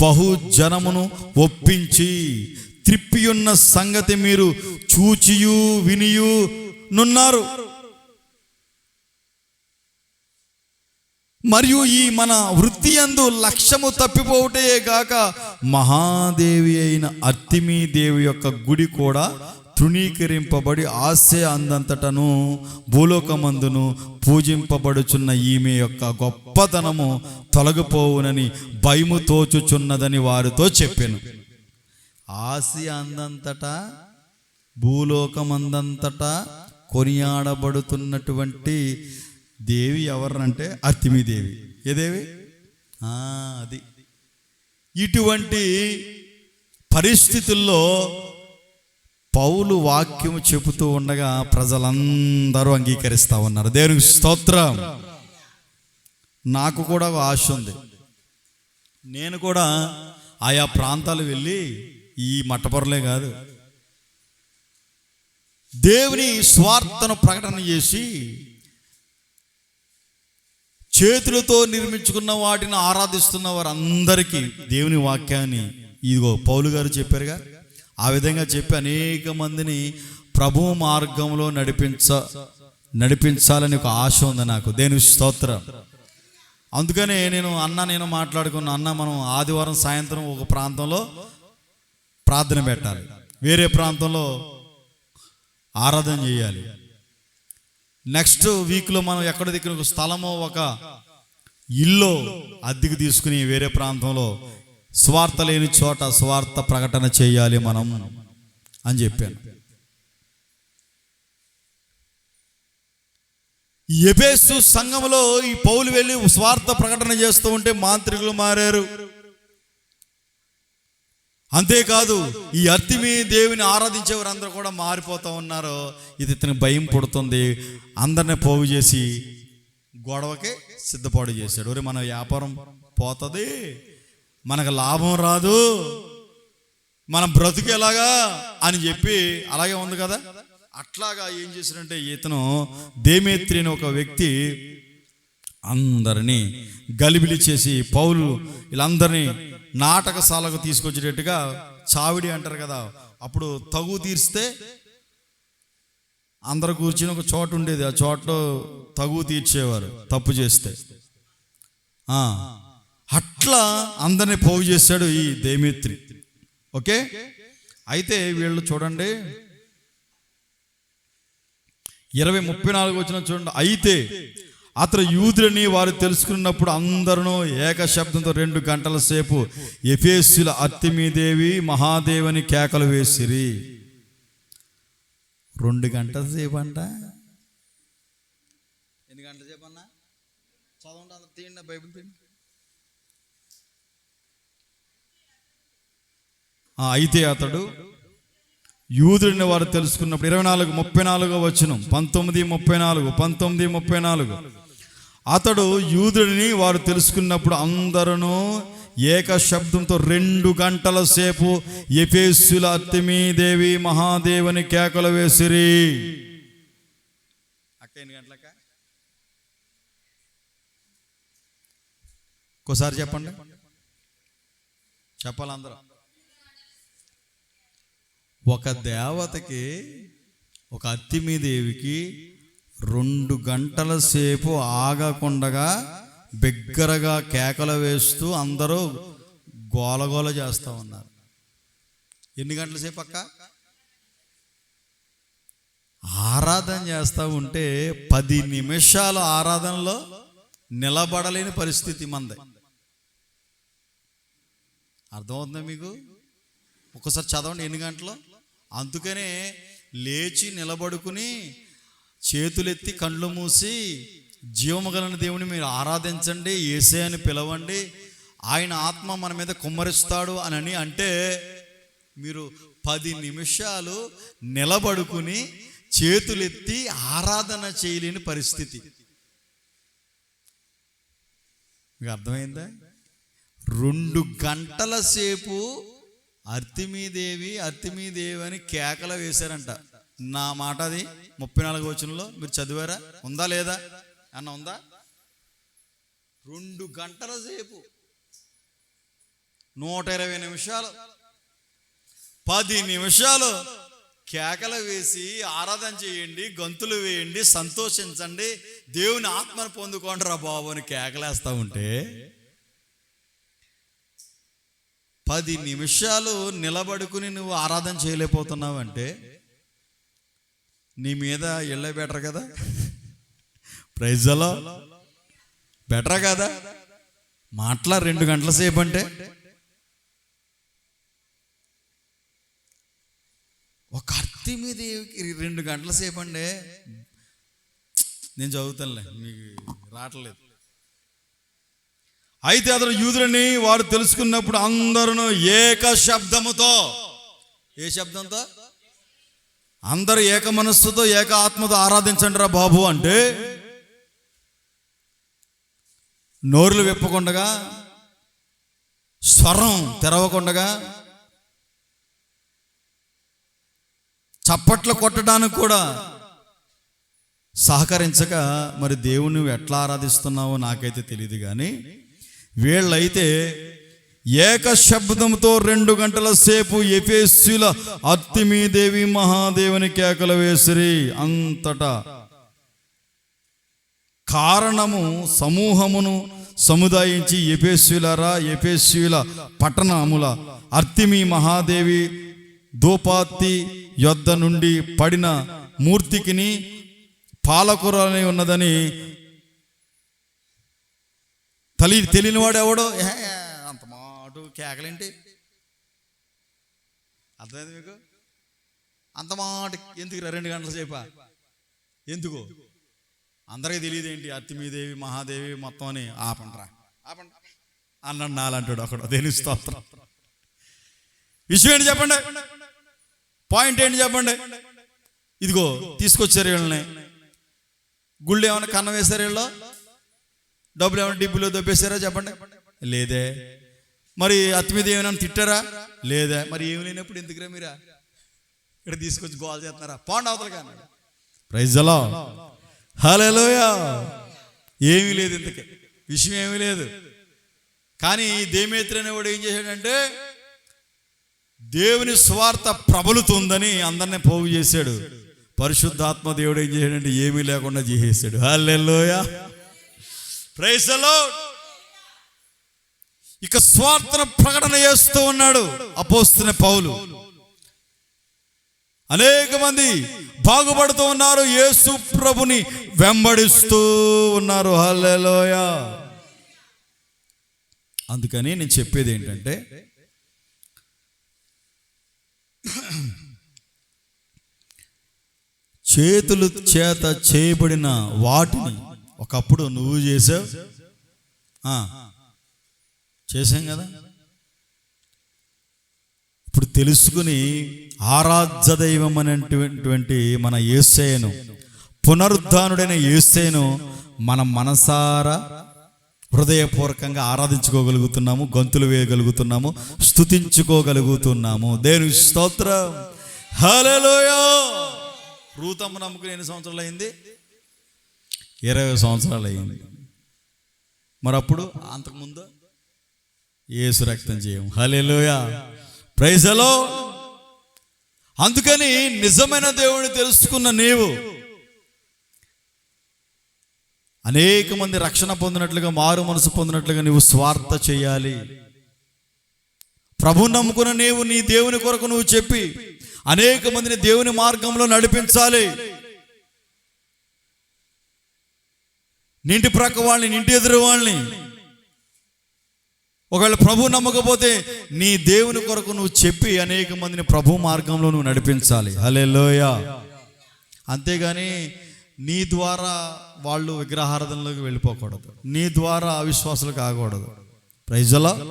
బహుజనమును ఒప్పించి త్రిప్పియున్న సంగతి మీరు చూచియు వినియు నున్నారు. మరియు ఈ మన వృత్తి యందు లక్ష్యము తప్పిపోవటే గాక మహాదేవి అయిన అర్తిమీ దేవి యొక్క గుడి కూడా తృణీకరింపబడి ఆసియా అందంతటను భూలోకమందును పూజింపబడుచున్న ఈమె యొక్క గొప్పతనము తొలగిపోవునని భయము తోచుచున్నదని వారితో చెప్పాను. ఆసియా అందంతటా భూలోకమందంతటా కొనియాడబడుతున్నటువంటి దేవి ఎవరంటే అర్తిమీ దేవి. ఏ దేవి? అది. ఇటువంటి పరిస్థితుల్లో పౌలు వాక్యం చెబుతూ ఉండగా ప్రజలందరూ అంగీకరిస్తూ ఉన్నారు. దేవునికి స్తోత్రం. నాకు కూడా ఒక ఆశ ఉంది. నేను కూడా ఆయా ప్రాంతాలు వెళ్ళి, ఈ మట్టపొరలే కాదు, దేవుని స్వార్థను ప్రకటన చేసి చేతులతో నిర్మించుకున్న వాటిని ఆరాధిస్తున్న వారందరికీ దేవుని వాక్యాన్ని ఇదిగో పౌలు గారు చెప్పారుగా, ఆ విధంగా చెప్పి అనేక మందిని ప్రభు మార్గంలో నడిపించాలని ఒక ఆశ ఉంది నాకు. దేవుని స్తోత్రం. అందుకనే నేను మాట్లాడుకున్న మనం ఆదివారం సాయంత్రం ఒక ప్రాంతంలో ప్రార్థన పెట్టాలి, వేరే ప్రాంతంలో ఆరాధన చేయాలి. నెక్స్ట్ వీక్లో మనం ఎక్కడ దిక్కున ఒక స్థలమో ఒక ఇల్లు అద్దెకు తీసుకుని వేరే ప్రాంతంలో స్వార్థ లేని చోట స్వార్థ ప్రకటన చేయాలి మనం అని చెప్పాను. ఎఫెసు సంఘంలో ఈ పౌలు వెళ్ళి స్వార్థ ప్రకటన చేస్తూ ఉంటే మాంత్రికులు మారారు. అంతేకాదు ఈ అర్తిమీ దేవిని ఆరాధించేవారు అందరూ కూడా మారిపోతూ ఉన్నారు. ఇది ఇతనికి భయం పుడుతుంది. అందరినీ పోగు చేసి గొడవకి సిద్ధపాటు చేశాడు. ఒరే, మన వ్యాపారం పోతుంది, మనకు లాభం రాదు, మన బ్రతుకు ఎలాగా అని చెప్పి, అలాగే ఉంది కదా. అట్లాగా ఏం చేశాడంటే, ఇతను దేమేత్రి అనే ఒక వ్యక్తి అందరినీ గలిబిలి చేసి పౌలు వీళ్ళందరినీ నాటకశాలకు తీసుకొచ్చేటట్టుగా, చావిడి అంటారు కదా, అప్పుడు తగు తీర్స్తే అందరు కూర్చుని ఒక చోట ఉండేది, ఆ చోటలో తగు తీర్చేవారు తప్పు చేస్తే. అట్లా అందరినీ పోగు చేశాడు ఈ దేమేత్రి. ఓకే, అయితే వీళ్ళు చూడండి 20:34 వచ్చిన చూడండి. అయితే అతను యూదులని వారు తెలుసుకున్నప్పుడు అందరూ ఏక శబ్దంతో 2 గంటల సేపు ఎఫెసుల అర్తిమీ దేవి మహాదేవని కేకలు వేసిరి. 2 గంటల సేపు అంట. ఎన్ని గంటల సేపు అన్నా? చదవండి అందరు, తీయండి బైబిల్ తీయండి. అయితే అతడు యూదుడిని వారు తెలుసుకున్నప్పుడు 24:34 వచనం, 19:34 అతడు యూదుడిని వారు తెలుసుకున్నప్పుడు అందరూ ఏక శబ్దంతో 2 గంటల సేపు ఎఫెసుల అర్తిమీ దేవి మహాదేవని కేకలు వేసిరి. ఎన్ని గంటలక? ఒకసారి చెప్పండి, చెప్పాలి అందరూ. ఒక దేవతకి, ఒక అర్తిమీ దేవికి 2 గంటల సేపు ఆగకుండగా బిగ్గరగా కేకలు వేస్తూ అందరూ గోలగోల చేస్తూ ఉన్నారు. ఎన్ని గంటల సేపు అక్క? ఆరాధన చేస్తూ ఉంటే 10 నిమిషాలు ఆరాధనలో నిలబడలేని పరిస్థితి మంది. అర్థమవుతుందా మీకు? ఒక్కసారి చదవండి ఎన్ని గంటలు. అందుకనే లేచి నిలబడుకుని చేతులెత్తి కళ్ళు మూసి జీవము గలన దేవుని మీరు ఆరాధించండి, యేసయ్యని పిలవండి, ఆయన ఆత్మ మన మీద కుమ్మరిస్తాడు అని అంటే మీరు 10 నిమిషాలు నిలబడుకుని చేతులెత్తి ఆరాధన చేయలేని పరిస్థితి. మీకు అర్థమైందా? 2 గంటల సేపు అర్తిమీదేవి అని కేకలు వేశారంట. నా మాట అది 34 వచనంలో మీరు చదివారా? ఉందా లేదా అన్న? ఉందా? 2 గంటల సేపు 120 నిమిషాలు 10 నిమిషాలు కేకలు వేసి ఆరాధన చేయండి, గంతులు వేయండి, సంతోషించండి, దేవుని ఆత్మను పొందుకోండి రా బాబు అని కేకలేస్తా ఉంటే 10 నిమిషాలు నిలబడుకుని నువ్వు ఆరాధన చేయలేకపోతున్నావు అంటే నీ మీద ఇళ్ళే బెటర్ కదా? ప్రైజ్లో బెటర్ కదా? మాట్లా 2 గంటల సేపు అంటే ఒక అర్తి మీద 2 గంటల సేపు అండి. నేను చదువుతానులే, మీకు రావట్లేదు. అయితే అతను యూదులని వారు తెలుసుకున్నప్పుడు అందరూ ఏక శబ్దముతో, ఏ శబ్దంతో? అందరూ ఏక మనస్సుతో ఏక ఆత్మతో ఆరాధించండి రా బాబు అంటే నోరులు విప్పకుండగా, స్వరం తెరవకుండగా, చప్పట్లు కొట్టడానికి కూడా సహకరించక మరి దేవుని నువ్వు ఎట్లా ఆరాధిస్తున్నావో నాకైతే తెలియదు. కానీ వీళ్ళైతే ఏక శబ్దంతో 2 గంటల సేపు ఎఫెసీయుల అర్తిమీదేవి మహాదేవుని కేకలు వేసిరి. అంతటా కారణము సమూహమును సముదాయించి ఎఫెసీయుల పట్టణముల అర్తిమీ మహాదేవి దోపాతి యొద్ద నుండి పడిన మూర్తికిని పాలకురాలని ఉన్నదని తెలియనివాడు ఎవడో అంత మాట కేకలేంటి? అర్థమైంది మీకు? అంత మాట ఎందుకు 2 గంటల సేపా? ఎందుకు? అందరికీ తెలియదు ఏంటి అర్తిమీదేవి మహాదేవి మొత్తం అని? ఆపండ్రా అన్నాడు నాలంటాడు అక్కడ. దేని స్తోత్రం. విషయం ఏంటి చెప్పండి, పాయింట్ ఏంటి చెప్పండి. ఇదిగో తీసుకొచ్చారు వీళ్ళని, గుళ్ళు ఏమైనా కన్నం వేశారు, వీళ్ళు డబ్బులు ఏమైనా డిబ్బులో దొబ్బేశారా చెప్పండి? లేదే. మరి అత్తిమీద ఏమైనా తిట్టారా? లేదా. మరి ఏమి లేనప్పుడు ఎందుకురా మీరా ఇక్కడ తీసుకొచ్చి గోల్ చేస్తున్నారా? పోండి అవతలగా అన్నాడు. ప్రైజ్ ది లార్డ్, హల్లెలూయా. ఏమీ లేదు, ఇంతకే విషయం ఏమీ లేదు. కానీ దేమేత్రి అనేవాడు ఏం చేశాడంటే దేవుని స్వార్థ ప్రబలుతుందని అందరినీ పోగు చేశాడు. పరిశుద్ధాత్మ దేవుడు ఏం చేశాడంటే ఏమీ లేకుండా చేసేసాడు. హల్లెలూయా, ప్రైజ్ ది లార్డ్. ఇక స్వార్థను ప్రకటన చేస్తూ ఉన్నాడు అపోస్తలుడైన పౌలు. అనేక మంది బాగుపడుతూ ఉన్నారు, యేసు ప్రభుని వెంబడిస్తూ ఉన్నారు. హల్లెలూయా. అందుకని నేను చెప్పేది ఏంటంటే చేతుల చేత చేయబడిన వాటిని ఒకప్పుడు నువ్వు చేసావు, చేసాం కదా. ఇప్పుడు తెలుసుకుని ఆరాధ్య దైవం అనేటువంటి మన యేసయ్యను, పునరుద్ధానుడైన యేసయ్యను మనం మనసారా హృదయపూర్వకంగా ఆరాధించుకోగలుగుతున్నాము, గంతులు వేయగలుగుతున్నాము, స్తుతించుకోగలుగుతున్నాము. దేవుని స్తోత్రం, హల్లెలూయా. రూతమ్మ నమ్ముకుని ఎన్ని సంవత్సరాలు అయింది? 20 సంవత్సరాలు అయింది. మరి అప్పుడు అంతకుముందు యేసు రక్తం చేయం. హల్లెలూయా, ప్రైజ్ ది లార్డ్. అందుకని నిజమైన దేవుని తెలుసుకున్న నీవు అనేక మంది రక్షణ పొందినట్లుగా, మారు మనసు పొందినట్లుగా నువ్వు స్వార్థ చేయాలి. ప్రభువు నమ్ముకున్న నీవు నీ దేవుని కొరకు నువ్వు చెప్పి అనేక మందిని దేవుని మార్గంలో నడిపించాలి. నింటి ప్రక్క వాళ్ళని, నింటి ఎదురు వాళ్ళని ఒకవేళ ప్రభు నమ్మకపోతే నీ దేవుని కొరకు నువ్వు చెప్పి అనేక మందిని ప్రభు మార్గంలో నువ్వు నడిపించాలి. హల్లెలూయా. అంతేగాని నీ ద్వారా వాళ్ళు విగ్రహారాధనలోకి వెళ్ళిపోకూడదు, నీ ద్వారా అవిశ్వాసాలు కాకూడదు. Praise the lord.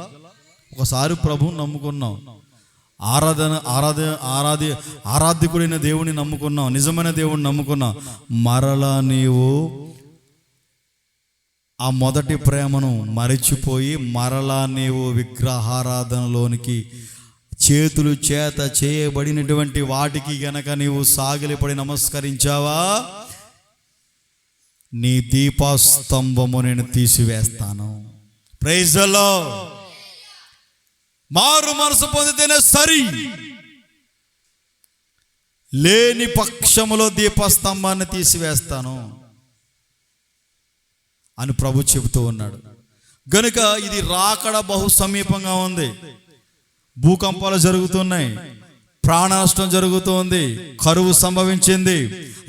ఒకసారి ప్రభువుని నమ్ముకున్నాం, ఆరాధ్యకుడైన దేవుని నమ్ముకున్నాం, నిజమైన దేవుని నమ్ముకున్నాం, మరలా నీవు ఆ మొదటి ప్రేమను మరిచిపోయి మరలా నీవు విగ్రహారాధనలోనికి చేతులు చేత చేయబడినటువంటి వాటికి గనక నీవు సాగిలిపడి నమస్కరించావా, నీ దీపస్తంభము నేను తీసివేస్తాను. Praise the lord. మారు మనసు పొందితేనే సరి, లేని పక్షములో దీపస్తంభాన్ని తీసివేస్తాను అని ప్రభు చెబుతూ ఉన్నాడు. గనుక ఇది రాకడ బహు సమీపంగా ఉంది. భూకంపాలు జరుగుతున్నాయి, ప్రాణ నష్టం జరుగుతుంది, కరువు సంభవించింది,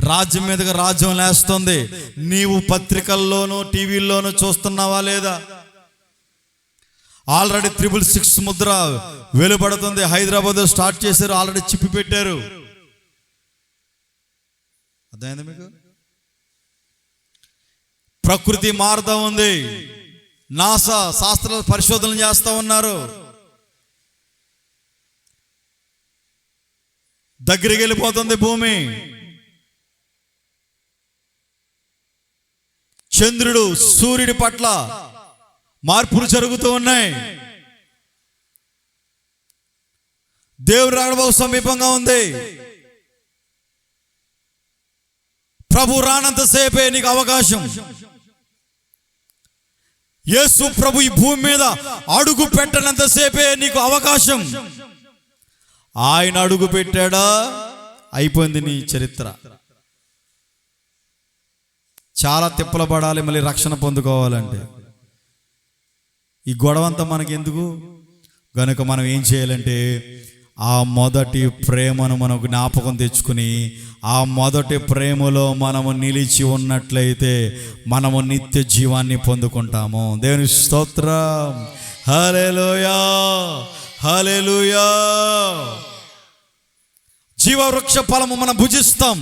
రాజ్యం మీదగా రాజ్యం లేస్తుంది. నీవు పత్రికల్లోనూ టీవీల్లోనూ చూస్తున్నావా లేదా? ఆల్రెడీ 666 ముద్ర వెలువడుతుంది. హైదరాబాద్ స్టార్ట్ చేశారు, ఆల్రెడీ చిప్పి పెట్టారు. అర్థమైంది మీకు? ప్రకృతి మారుతా ఉంది, నాసా శాస్త్ర పరిశోధనలు చేస్తూ ఉన్నారు. దగ్గరికి వెళ్ళిపోతుంది భూమి. చంద్రుడు సూర్యుడి పట్ల మార్పులు జరుగుతూ ఉన్నాయి. దేవుడు రాకడ బహు సమీపంగా ఉంది. ప్రభు రానంతసేపే నీకు అవకాశం. యేసు ప్రభు ఈ భూమి మీద అడుగు పెట్టనంతసేపే నీకు అవకాశం. ఆయన అడుగు పెట్టాడా, అయిపోయింది నీ చరిత్ర. చాలా తిప్పలు పడాలి మళ్ళీ రక్షణ పొందుకోవాలంటే. ఈ గొడవంతా మనకి ఎందుకు? గనుక మనం ఏం చేయాలంటే ఆ మొదటి ప్రేమను మనం జ్ఞాపకం తెచ్చుకుని ఆ మొదటి ప్రేమలో మనము నిలిచి ఉన్నట్లయితే మనము నిత్య జీవాన్ని పొందుకుంటాము. దేవుని స్తోత్రం. హల్లెలూయా, హల్లెలూయా. జీవవృక్ష ఫలము మనం భుజిస్తాం.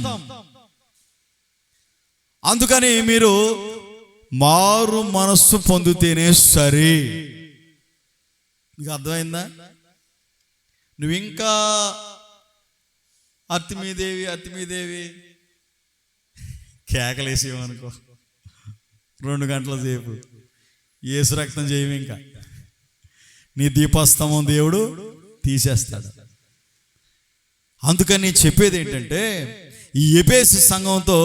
అందుకని మీరు మారు మనస్సు పొందితేనే సరే. మీకు అర్థమైందా? నువ్వు ఇంకా అత్తిమీదేవి కేకలేసేవనుకో 2 గంటల సేపు యేసు రక్తం చేయము, ఇంకా నీ దీపస్తంభం దేవుడు తీసేస్తాడు. అందుకని చెప్పేది ఏంటంటే, ఈ ఎఫెసు సంఘంతో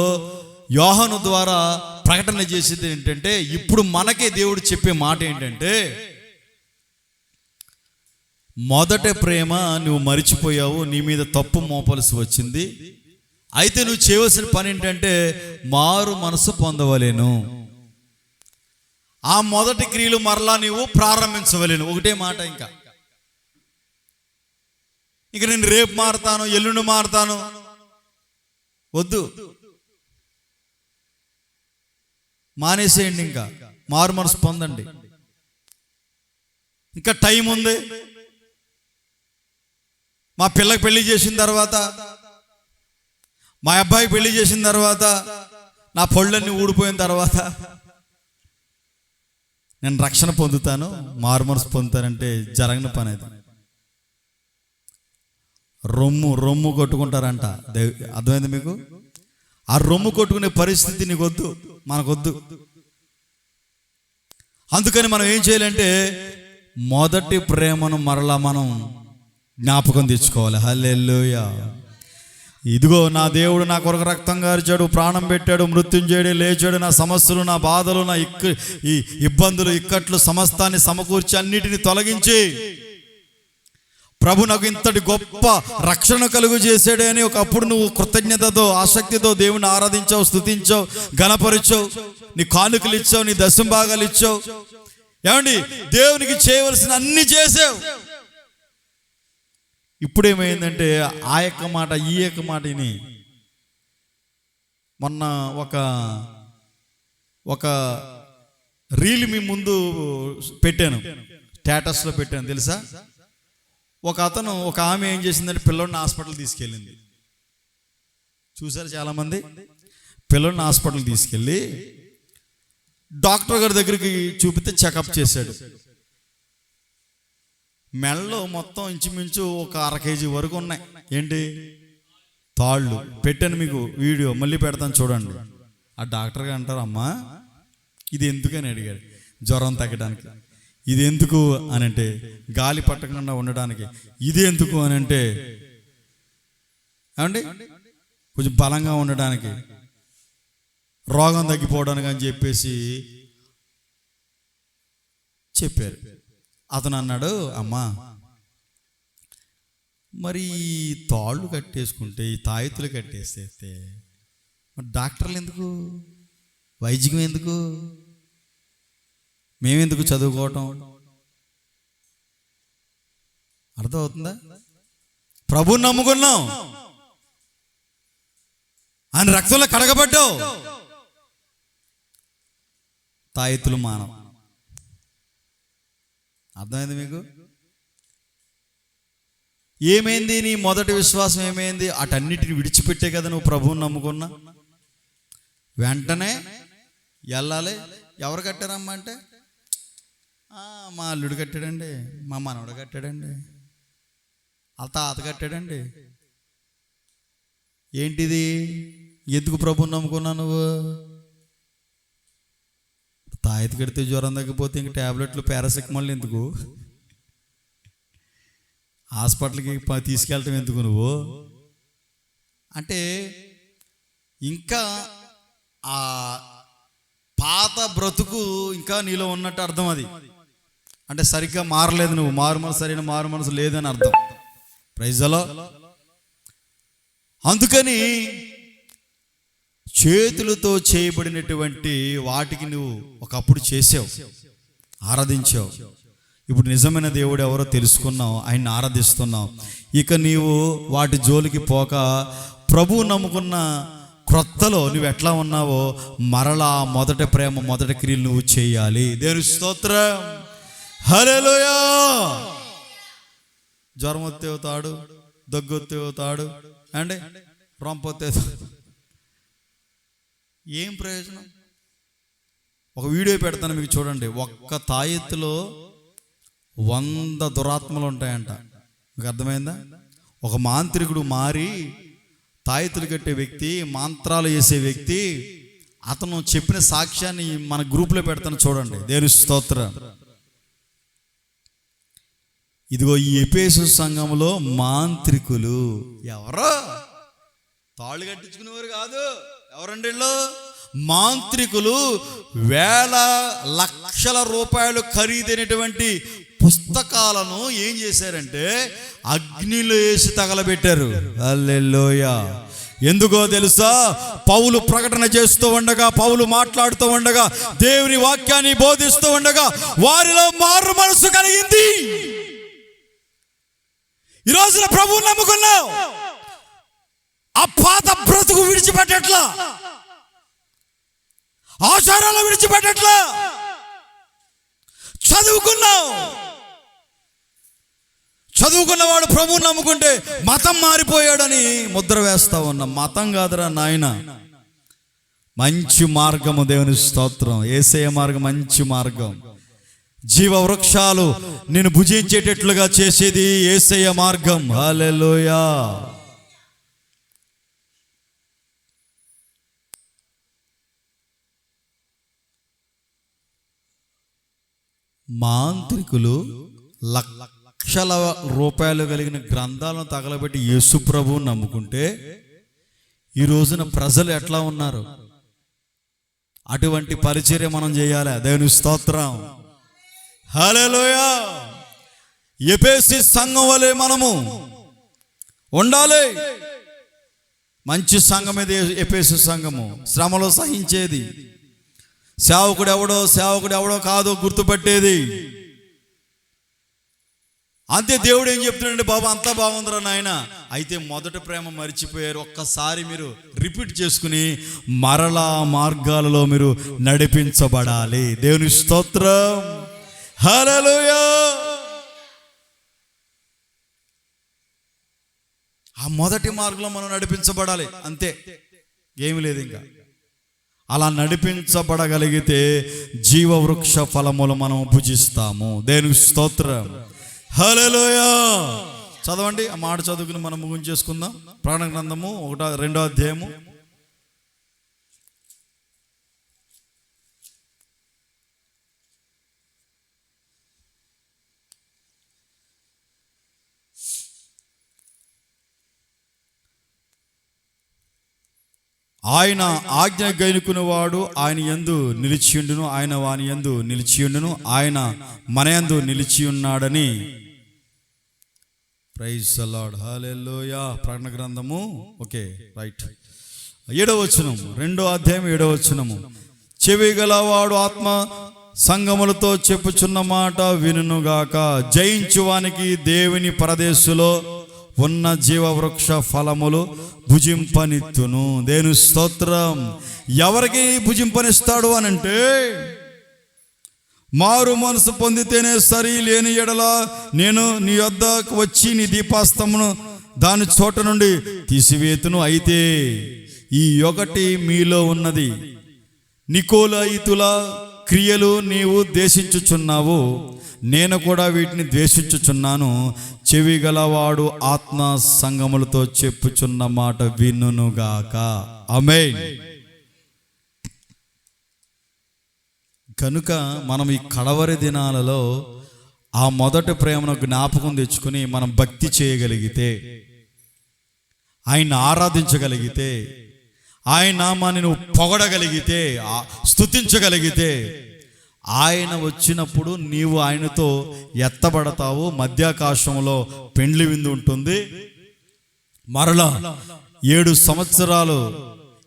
యోహాను ద్వారా ప్రకటన చేసేది ఏంటంటే, ఇప్పుడు మనకే దేవుడు చెప్పే మాట ఏంటంటే, మొదటి ప్రేమ నువ్వు మరిచిపోయావు, నీ మీద తప్పు మోపలసి వచ్చింది. అయితే నువ్వు చేయవలసిన పని ఏంటంటే మారు మనసు పొందవలేను. ఆ మొదటి క్రియలు మరలా నీవు ప్రారంభించవలేను. ఒకటే మాట. ఇంకా నేను రేపు మారుతాను, ఎల్లుండి మారుతాను వద్దు, మానేసేయండి. ఇంకా మారు మనసు పొందండి. ఇంకా టైం ఉంది. మా పిల్లకి పెళ్లి చేసిన తర్వాత, మా అబ్బాయికి పెళ్లి చేసిన తర్వాత, నా పళ్ళన్నీ ఊడిపోయిన తర్వాత నేను రక్షణ పొందుతాను, మారు మనసు పొందుతానంటే జరగని పని. అది రొమ్ము కొట్టుకుంటారంట. అర్థమైంది మీకు? ఆ రొమ్ము కొట్టుకునే పరిస్థితి నీకొద్దు, మనకొద్దు. అందుకని మనం ఏం చేయాలంటే మొదటి ప్రేమను మరలా మనం జ్ఞాపకం తెచ్చుకోవాలి. హల్లెలూయా. ఇదిగో నా దేవుడు నా కొరకు రక్తం గార్చాడు, ప్రాణం పెట్టాడు, మృత్యుంజయుడు లేచాడు. నా సమస్యలు, నా బాధలు, నా ఈ ఇబ్బందులు, ఇక్కట్లు సమస్తాన్ని సమకూర్చి అన్నిటిని తొలగించి ప్రభు నాకు ఇంతటి గొప్ప రక్షణ కలుగు చేశాడే అని ఒకప్పుడు నువ్వు కృతజ్ఞతతో ఆసక్తితో దేవుని ఆరాధించావు, స్తుతించావు, ఘనపరిచావు, నీ కానుకలు ఇచ్చావు, నీ దశంభాగాలు ఇచ్చావు. ఏమండి, దేవునికి చేయవలసిన అన్ని చేసావు. ఇప్పుడేమైందంటే ఆ యొక్క మాట ఈ యొక్క మాటని మొన్న ఒక రీల్ మీ ముందు పెట్టాను స్టేటస్లో పెట్టాను తెలుసా. ఒక ఆమె ఏం చేసిందంటే పిల్లోడిని హాస్పిటల్ తీసుకెళ్ళింది. చూసారు చాలామంది. పిల్లోడిని హాస్పిటల్ తీసుకెళ్ళి డాక్టర్ గారి దగ్గరికి చూపితే చెకప్ చేశాడు. మెడలో మొత్తం ఇంచుమించు ఒక 1/2 kg వరకు ఉన్నాయి. ఏంటి? తాళ్ళు. పెట్టాను మీకు వీడియో, మళ్ళీ పెడతాను చూడండి. ఆ డాక్టర్ గారు అంటారు, అమ్మా ఇది ఎందుకని అడిగాడు. జ్వరం తగ్గడానికి. ఇది ఎందుకు అని అంటే గాలి పట్టకుండా ఉండడానికి. ఇది ఎందుకు అని అంటే ఏమండి కొంచెం బలంగా ఉండడానికి, రోగం తగ్గిపోవడానికి అని చెప్పేసి చెప్పారు. అతను అన్నాడు, అమ్మా మరి ఈ తాళ్ళు కట్టేసుకుంటే, ఈ తాయెత్తులు కట్టేస్తే మరి డాక్టర్లు ఎందుకు, వైద్యం ఎందుకు, మేమెందుకు చదువుకోవటం? అర్థమవుతుందా? ప్రభువుని నమ్ముకున్నాం, ఆయన రక్తంలో కడగబడ్డావు, తాయెత్తులు మానవ. అర్థమైంది మీకు? ఏమైంది నీ మొదటి విశ్వాసం? ఏమైంది? అటన్నిటిని విడిచిపెట్టే కదా నువ్వు ప్రభువుని నమ్ముకున్నా. వెంటనే వెళ్ళాలి. ఎవరు కట్టారమ్మా అంటే, మా అల్లుడు కట్టాడండి, మా మనవడు కట్టాడండి, వాళ్ళ తాత కట్టాడండి. ఏంటిది? ఎందుకు ప్రభువుని నమ్ముకున్నా నువ్వు? తాయెత్తు కడితే జ్వరం తగ్గిపోతే ఇంక ట్యాబ్లెట్లు పారాసిటమాల్ ఎందుకు? హాస్పిటల్కి తీసుకెళ్ళటం ఎందుకు నువ్వు అంటే? ఇంకా ఆ పాత బ్రతుకు ఇంకా నీలో ఉన్నట్టు అర్థం. అది అంటే సరిగ్గా మారలేదు, నువ్వు సరైన మారు మనసు లేదని అర్థం. Praise the lord. అందుకని చేతులతో చేయబడినటువంటి వాటికి నువ్వు ఒకప్పుడు చేసావు, ఆరాధించావు. ఇప్పుడు నిజమైన దేవుడు ఎవరో తెలుసుకున్నావు, ఆయన్ని ఆరాధిస్తున్నావు. ఇక నీవు వాటి జోలికి పోక ప్రభువు నమ్ముకున్న క్రొత్తలో నువ్వు ఎట్లా ఉన్నావో మరలా మొదటి ప్రేమ, మొదటి క్రియలు నువ్వు చేయాలి. దేవుని స్తోత్రం. హల్లెలూయా. జ్వరం వస్తే అవుతాడు, దగ్గు వస్తే అవుతాడు అండి, రొంపొస్తే ఏం ప్రయోజనం? ఒక వీడియో పెడతాను మీకు చూడండి. ఒక్క తాయెత్తులో 100 దురాత్మలు ఉంటాయంట. మీకు అర్థమైందా? ఒక మాంత్రికుడు మారి తాయెత్తులు కట్టే వ్యక్తి, మంత్రాలు వేసే వ్యక్తి, అతను చెప్పిన సాక్ష్యాన్ని మన గ్రూప్లో పెడతాను చూడండి. దేవుని స్తోత్రం. ఇదిగో ఈ ఎఫెసు సంఘంలో మాంత్రికులు ఎవరో తాళ్ళు కట్టించుకునేవారు కాదు. ఎవరండి వీళ్ళు? మాంత్రికులు. వేల లక్షల రూపాయలు ఖరీదైనటువంటి పుస్తకాలను ఏం చేశారంటే అగ్నిలో వేసి తగలబెట్టారు. హల్లెలూయా. ఎందుకో తెలుసా? పౌలు ప్రకటన చేస్తూ ఉండగా, పౌలు మాట్లాడుతూ ఉండగా, దేవుని వాక్యాన్ని బోధిస్తూ ఉండగా వారిలో మారు మనసు కలిగింది. ఈ రోజున ప్రభువుని నమ్ముకున్నావు, ఆ పాత బ్రతుకు విడిచిపెట్టట్లా, ఆచారాలు విడిచిపెట్టట్లా, చదువుకున్నవాడు ప్రభువుని నమ్ముకుంటే మతం మారిపోయాడని ముద్ర వేస్తా ఉన్నా. మతం కాదురా నాయన, మంచి మార్గము. దేవుని స్తోత్రం. యేసయ్య మార్గం మంచి మార్గం. జీవ వృక్షాలు నేను భుజించేటట్లుగా చేసేది యేసయ్య మార్గం. హల్లెలూయా. మాంత్రికులు లక్షల రూపాయలు కలిగిన గ్రంథాలను తగలబెట్టి యేసు ప్రభువుని నమ్ముకుంటే ఈ రోజున ప్రజలు ఎట్లా ఉన్నారు? అటువంటి పరిచర్య మనం చేయాలి. దేవుని స్తోత్రం. హల్లెలూయా. ఎఫెసు సంఘం వలె మనము ఉండాలి. మంచి సంఘం ఇది ఎఫెసు సంఘము. శ్రమలో సహించేది, సేవకుడు ఎవడో కాదు గుర్తుపట్టేది. అంతే. దేవుడు ఏం చెప్తున్నాడంటే, బాబా అంతా బాగుందిరా నాయన, అయితే మొదటి ప్రేమ మర్చిపోయారు. ఒక్కసారి మీరు రిపీట్ చేసుకుని మరలా మార్గాలలో మీరు నడిపించబడాలి. దేవుని స్తోత్రం. హల్లెలూయా. ఆ మొదటి మార్గంలో మనం నడిపించబడాలి, అంతే, ఏమి లేదు ఇంకా. అలా నడిపించబడగలిగితే జీవవృక్ష ఫలములు మనం భుజిస్తాము. దేవునికి స్తోత్రం. హల్లెలూయా. చదవండి, ఆ మాట చదువుకుని మనం ముగించేసుకుందాం. ప్రకటన గ్రంథము 2వ అధ్యాయము. ఆయన ఆజ్ఞ గైనుకునేవాడు ఆయన యందు నిలిచియుండును, ఆయన వాని యందు నిలిచియుండును, ఆయన మన యందు నిలిచియున్నాడని. Praise the Lord. హల్లెలూయా. ప్రకటన గ్రంథము ఓకే రైట్ 7వ వచనం, 2వ అధ్యాయం 7వ వచనము. చెవి గలవాడు ఆత్మ సంగములతో చెప్పుచున్న మాట వినుగాక. జయించువానికి దేవుని పరదేశులో ఉన్న జీవవృక్ష ఫలములు భుజింపనిత్తును. దేవుని స్తోత్రం. ఎవరికి భుజింపనిస్తాడు అనంటే, మారు మనసు పొందితేనే సరి, లేని ఎడల నేను నీ వద్దకు వచ్చి నీ దీపాస్తమును దాని చోట నుండి తీసివేతును. అయితే ఈ ఒకటి మీలో ఉన్నది, నికోలాయితుల క్రియలు నీవు ద్వేషించుచున్నావు, నేను కూడా వీటిని ద్వేషించుచున్నాను. చెవి గలవాడు ఆత్మ సంగములతో చెప్పుచున్న మాట వినుగాక. ఆమేన్. కనుక మనం ఈ కడవరి దినాలలో ఆ మొదటి ప్రేమను జ్ఞాపకం తెచ్చుకుని మనం భక్తి చేయగలిగితే, ఆయన్ని ఆరాధించగలిగితే, ఆయన నామాన్ని నువ్వు పొగడగలిగితే, స్తుతించగలిగితే, ఆయన వచ్చినప్పుడు నీవు ఆయనతో ఎత్తబడతావు. మధ్యాకాశంలో పెండ్లి విందు ఉంటుంది. మరలా 7 సంవత్సరాలు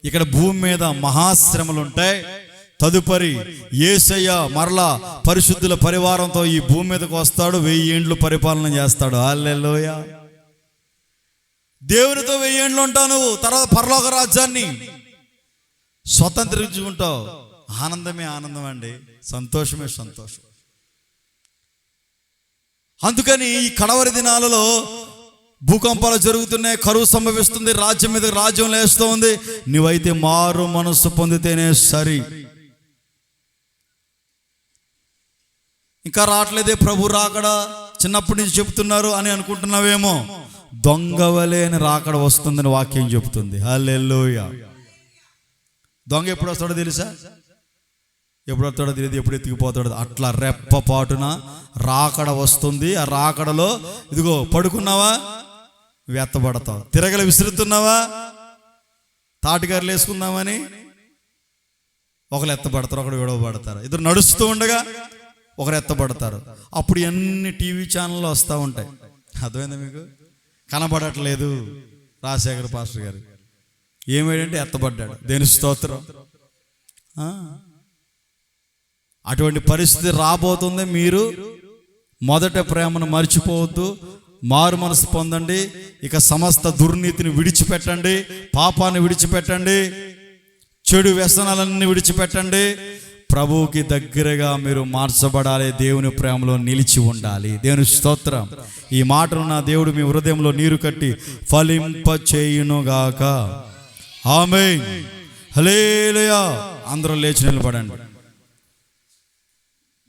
ఇక్కడ భూమి మీద మహాశ్రమలు ఉంటాయి. తదుపరి యేసయ్య మరలా పరిశుద్ధుల పరివారంతో ఈ భూమి మీదకి వస్తాడు. 1000 ఏండ్లు పరిపాలన చేస్తాడు. హల్లెలూయా. దేవునితో 1000 ఏండ్లు ఉంటావు నువ్వు. తర్వాత పరలోక రాజ్యాన్ని స్వతంత్రించుకుంటావు. ఆనందమే ఆనందం అండి, సంతోషమే సంతోషం. అందుకని ఈ కడవరి దినాలలో భూకంపాలు జరుగుతున్నాయి, కరువు సంభవిస్తుంది, రాజ్యం మీద రాజ్యం లేస్తూ ఉంది. నువ్వైతే మారు మనస్సు పొందితేనే సరి. ఇంకా రావట్లేదే ప్రభు రాకడ, చిన్నప్పటి నుంచి చెప్తున్నారు అని అనుకుంటున్నావేమో. దొంగవలేని రాకడ వస్తుందని వాక్యం చెబుతుంది. హల్లెలూయా. దొంగ ఎప్పుడు వస్తాడో తెలుసా? ఎప్పుడు వస్తాడో తెలియదు, ఎప్పుడు ఎత్తుకుపోతాడో. అట్లా రెప్పపాటున రాకడ వస్తుంది. ఆ రాకడలో ఇదిగో పడుకున్నావా, ఎత్తబడతావు. తిరగలు విసురుతున్నావా, తాటిగారులు వేసుకుందామని ఒకరు ఎత్తబడతారు, ఒకరు విడవబడతారు. ఇద్దరు నడుస్తూ ఉండగా ఒకరు ఎత్తబడతారు. అప్పుడు ఎన్ని టీవీ ఛానళ్ళు వస్తూ ఉంటాయి. అర్థమైందా మీకు? కనబడట్లేదు రాజశేఖర్ పాస్టర్ గారు ఏమేంటంటే ఎత్తబడ్డాడు. దేని స్తోత్రం. అటువంటి పరిస్థితి రాబోతుంది. మీరు మొదట ప్రేమను మర్చిపోవద్దు, మారు మనసు పొందండి. ఇక సమస్త దుర్నీతిని విడిచిపెట్టండి, పాపాన్ని విడిచిపెట్టండి, చెడు వ్యసనాలన్నీ విడిచిపెట్టండి. ప్రభువుకి దగ్గరగా మీరు మార్చబడాలి, దేవుని ప్రేమలో నిలిచి ఉండాలి. దేవుని స్తోత్రం. ఈ మాటను నా దేవుడు మీ హృదయంలో నీరు కట్టి ఫలింప చేయునుగాక. ఆమేన్. హల్లెలూయా. అందరూ లేచి నిలబడండి.